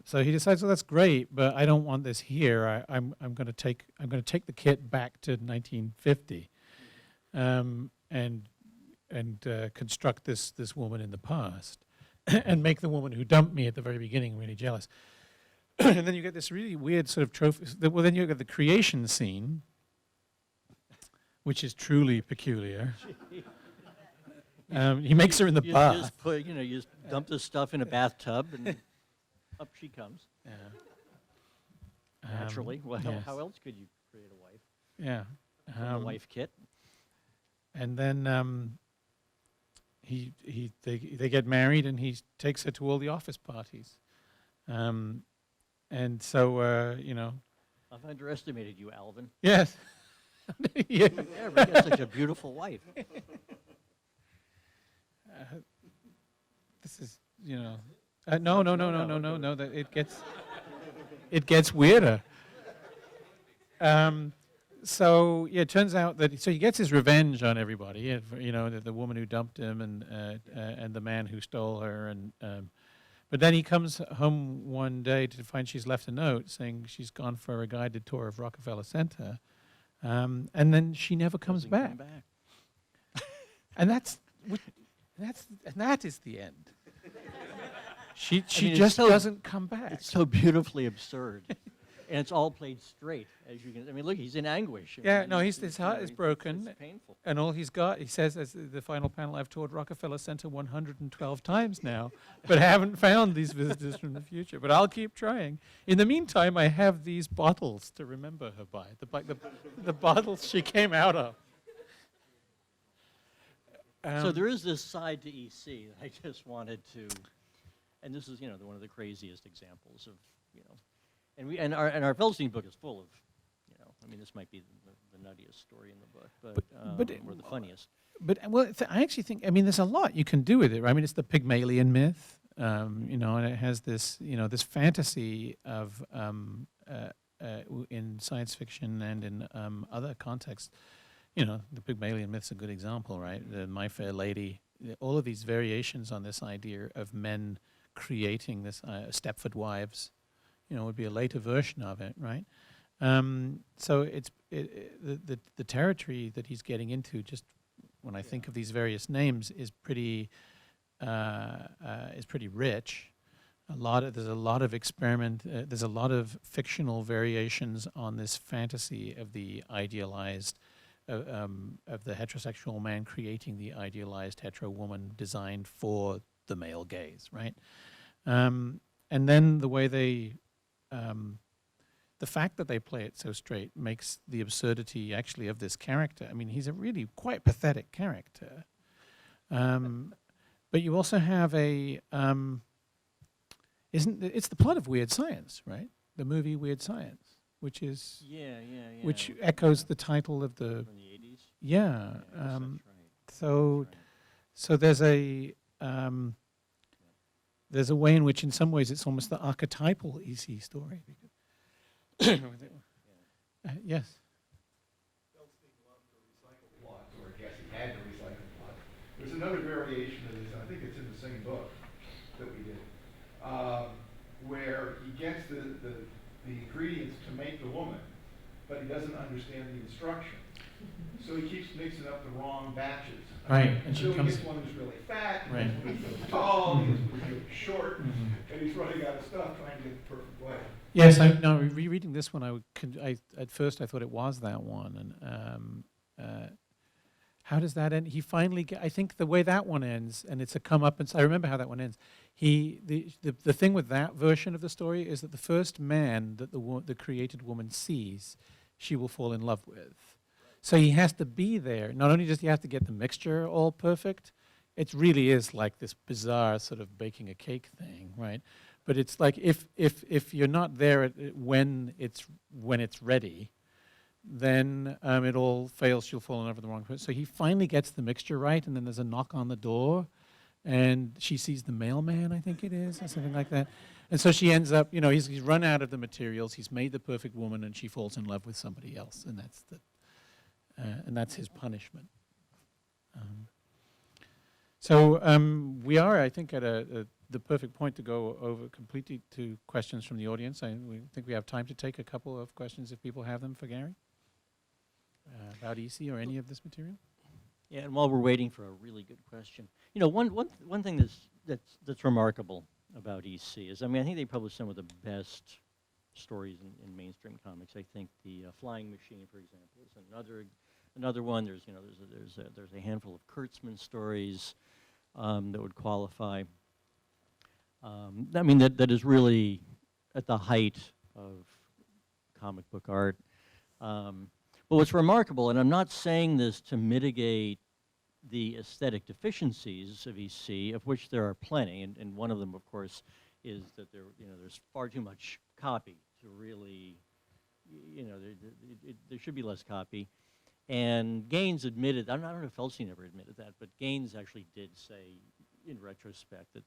So he decides, well, that's great, but I don't want this here. I'm going to take the kit back to 1950, and construct this woman in the past, and make the woman who dumped me at the very beginning really jealous. And then you get this really weird sort of trophy. Well, then you get the creation scene, which is truly peculiar. He makes her in the bath. You just dump this stuff in a bathtub, and up she comes. Yeah. Naturally. Well, yes. how else could you create a wife? Yeah. A wife kit. And then they get married, and he takes her to all the office parties. And so I've underestimated you, Alvin. Yes. Yeah. Yeah, but you got such a beautiful wife. This is, no. That it gets weirder. So yeah, it turns out that he gets his revenge on everybody. The woman who dumped him and the man who stole her, and but then he comes home one day to find she's left a note saying she's gone for a guided tour of Rockefeller Center, and then she never comes back. And that is the end. She just doesn't come back. It's so beautifully absurd. And it's all played straight, as you can. I mean, look, he's in anguish. I Yeah, mean, no, his heart is it's broken, painful. and all he's got, he says, as the final panel, I've toured Rockefeller Center 112 times now, but I haven't found these visitors from the future. But I'll keep trying. In the meantime, I have these bottles to remember her by, the bottles she came out of. So there is this side to EC that I just wanted to, and this is, one of the craziest examples of, and our Feldstein book is full of, I mean, this might be the nuttiest story in the book, but or the funniest. But I actually think, I mean, there's a lot you can do with it, right? I mean, it's the Pygmalion myth, and it has this, this fantasy of, in science fiction and in other contexts. The Pygmalion myth's a good example, right? The My Fair Lady, all of these variations on this idea of men creating this Stepford wives, would be a later version of it, right? So it's the territory that he's getting into. Just when I think of these various names, is pretty rich. There's a lot of experiment. There's a lot of fictional variations on this fantasy of the idealized, of the heterosexual man creating the idealized hetero woman designed for the male gaze, right? And then the way they the fact that they play it so straight makes the absurdity actually of this character. I mean, he's a really quite pathetic character. But you also have it's the plot of Weird Science, right? The movie Weird Science, which is which echoes the title of the From the 80s. yeah. That's right. So That's right. so there's a way in which, in some ways, it's almost the archetypal EC story. Yes. Feldstein loved to recycle plots, or I guess he had to recycle plots. There's another variation of this, and I think it's in the same book that we did, where he gets the ingredients to make the woman, but he doesn't understand the instructions. So he keeps mixing up the wrong batches. Right, and she So he comes- gets one who's really fat, he Right. gets one who's really tall, he gets one who's really short, and he's running out of stuff trying to get the perfect way. Yes, rereading this one, at first I thought it was that one, and how does that end? He finally I think the way that one ends, and it's a comeuppance. I remember how that one ends. The thing with that version of the story is that the first man that the created woman sees, she will fall in love with. So he has to be there. Not only does he have to get the mixture all perfect, it really is like this bizarre sort of baking a cake thing, right? But it's like if you're not there when it's ready, then it all fails. She'll fall in love with the wrong person. So he finally gets the mixture right, and then there's a knock on the door, and she sees the mailman, I think it is, or something like that. And so she ends up, he's run out of the materials. He's made the perfect woman, and she falls in love with somebody else, and that's his punishment. We are, I think, at the perfect point to go over completely to questions from the audience. We think we have time to take a couple of questions if people have them for Gary about EC or any of this material. Yeah, and while we're waiting for a really good question, one thing that's remarkable about EC is, I think they publish some of the best stories in mainstream comics. I think the Flying Machine, for example, is another one. There's a handful of Kurtzman stories that would qualify. That is really at the height of comic book art. But what's remarkable, and I'm not saying this to mitigate the aesthetic deficiencies of EC, of which there are plenty, and one of them, of course, is that there's far too much copy to really, there should be less copy. And Gaines admitted, I don't know if Feldstein ever admitted that, but Gaines actually did say, in retrospect, that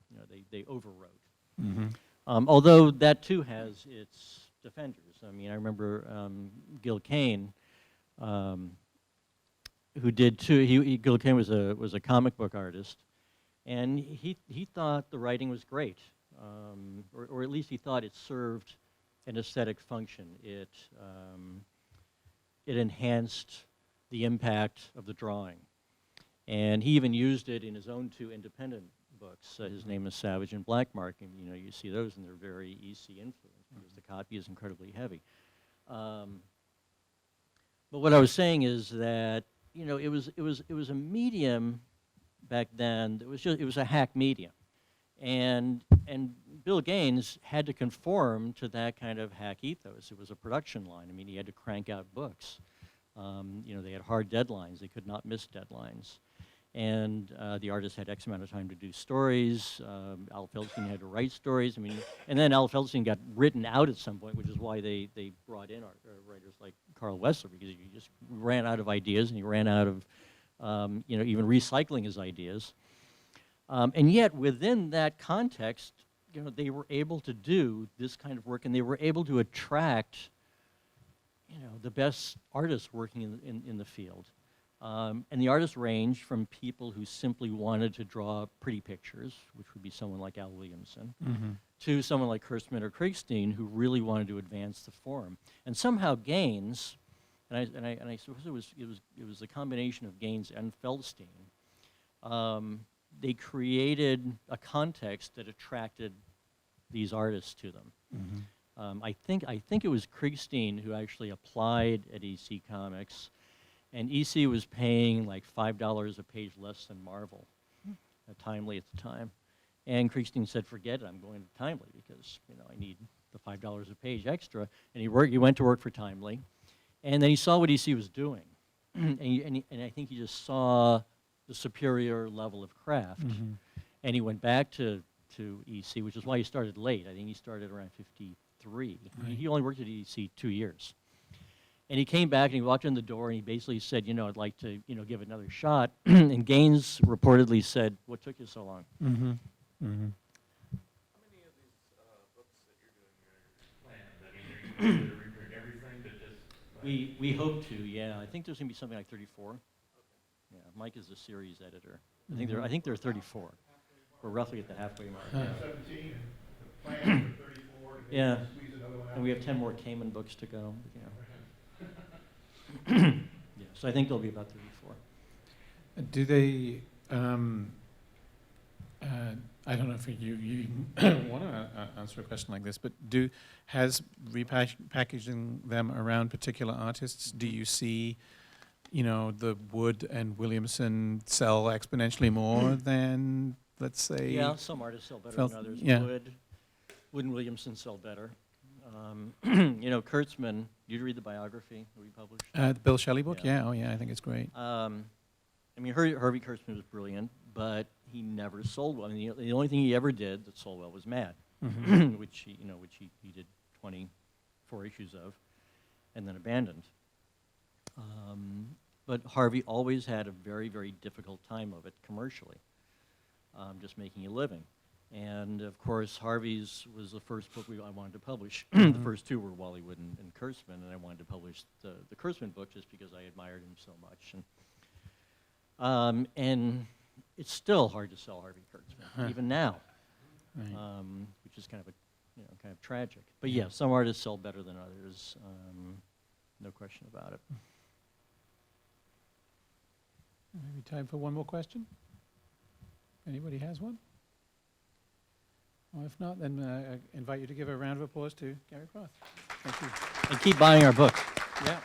they overwrote. Mm-hmm. Although that too has its defenders. I remember Gil Kane, who did too. Gil Kane was a comic book artist, and he thought the writing was great, or at least he thought it served an aesthetic function. It enhanced the impact of the drawing, and he even used it in his own two independent books. His Name is Savage and Black Mark, and you see those, and they're very EC influenced because the copy is incredibly heavy. But what I was saying is that, you know, it was a medium back then. It was a hack medium, and Bill Gaines had to conform to that kind of hack ethos. It was a production line. I mean, he had to crank out books. You know, they had hard deadlines. They could not miss deadlines. And the artist had X amount of time to do stories. Al Feldstein had to write stories. I mean, and then Al Feldstein got written out at some point, which is why they brought in writers like Carl Wessler, because he just ran out of ideas, and he ran out of, you know, even recycling his ideas. And yet, within that context, you know, they were able to do this kind of work, and they were able to attract, you know, the best artists working in the field. And the artists ranged from people who simply wanted to draw pretty pictures, which would be someone like Al Williamson, to someone like Kurtzman or Krickstein, who really wanted to advance the form. And somehow Gaines, and I suppose it was a combination of Gaines and Feldstein. They created a context that attracted these artists to them. I think it was Krickstein who actually applied at EC Comics. And EC was paying like $5 a page less than Marvel, Timely at the time. And Krickstein said, "Forget it, I'm going to Timely because, you know, I need the $5 a page extra." And he went to work for Timely, and then he saw what EC was doing, and I think he just saw the superior level of craft, and he went back to EC, which is why he started late. I think he started around '53. Right. He only worked at EC 2 years. And he came back and he walked in the door and he basically said, you know, "I'd like to, you know, give it another shot." And Gaines reportedly said, "What took you so long?" How many of these books that you're doing are planned? I mean, are you going to reprint everything to just... We hope to, yeah. I think there's going to be something like 34. Okay. Yeah, Mike is the series editor. I think there are 34. We're roughly at the halfway mark. 17, the plan for 34, and Yeah. squeeze another one out. And we have 10 more Kamen books to go. Yeah. Yeah, so I think there'll be about 34. Do they, I don't know if you want to answer a question like this, but has repackaging them around particular artists, do you see, you know, the Wood and Williamson sell exponentially more than, let's say... Yeah, some artists sell better than others. Yeah. Wood and Williamson sell better. You know, Kurtzman, did you read the biography that we published? The Bill Shelley book? Yeah. Yeah, oh yeah, I think it's great. I mean, Harvey Kurtzman was brilliant, but he never sold well. I mean, the only thing he ever did that sold well was Mad, which he did 24 issues of, and then abandoned. But Harvey always had a very, very difficult time of it commercially, just making a living. And of course, Harvey's was the first book I wanted to publish. The first two were Wallywood and Kurtzman, and I wanted to publish the Kurtzman book just because I admired him so much. And it's still hard to sell Harvey Kurtzman, even now, Right. which is kind of tragic. But yeah, some artists sell better than others, no question about it. Maybe time for one more question? Anybody has one? Well, if not, then I invite you to give a round of applause to Gary Groth. Thank you. And keep buying our books. Yeah.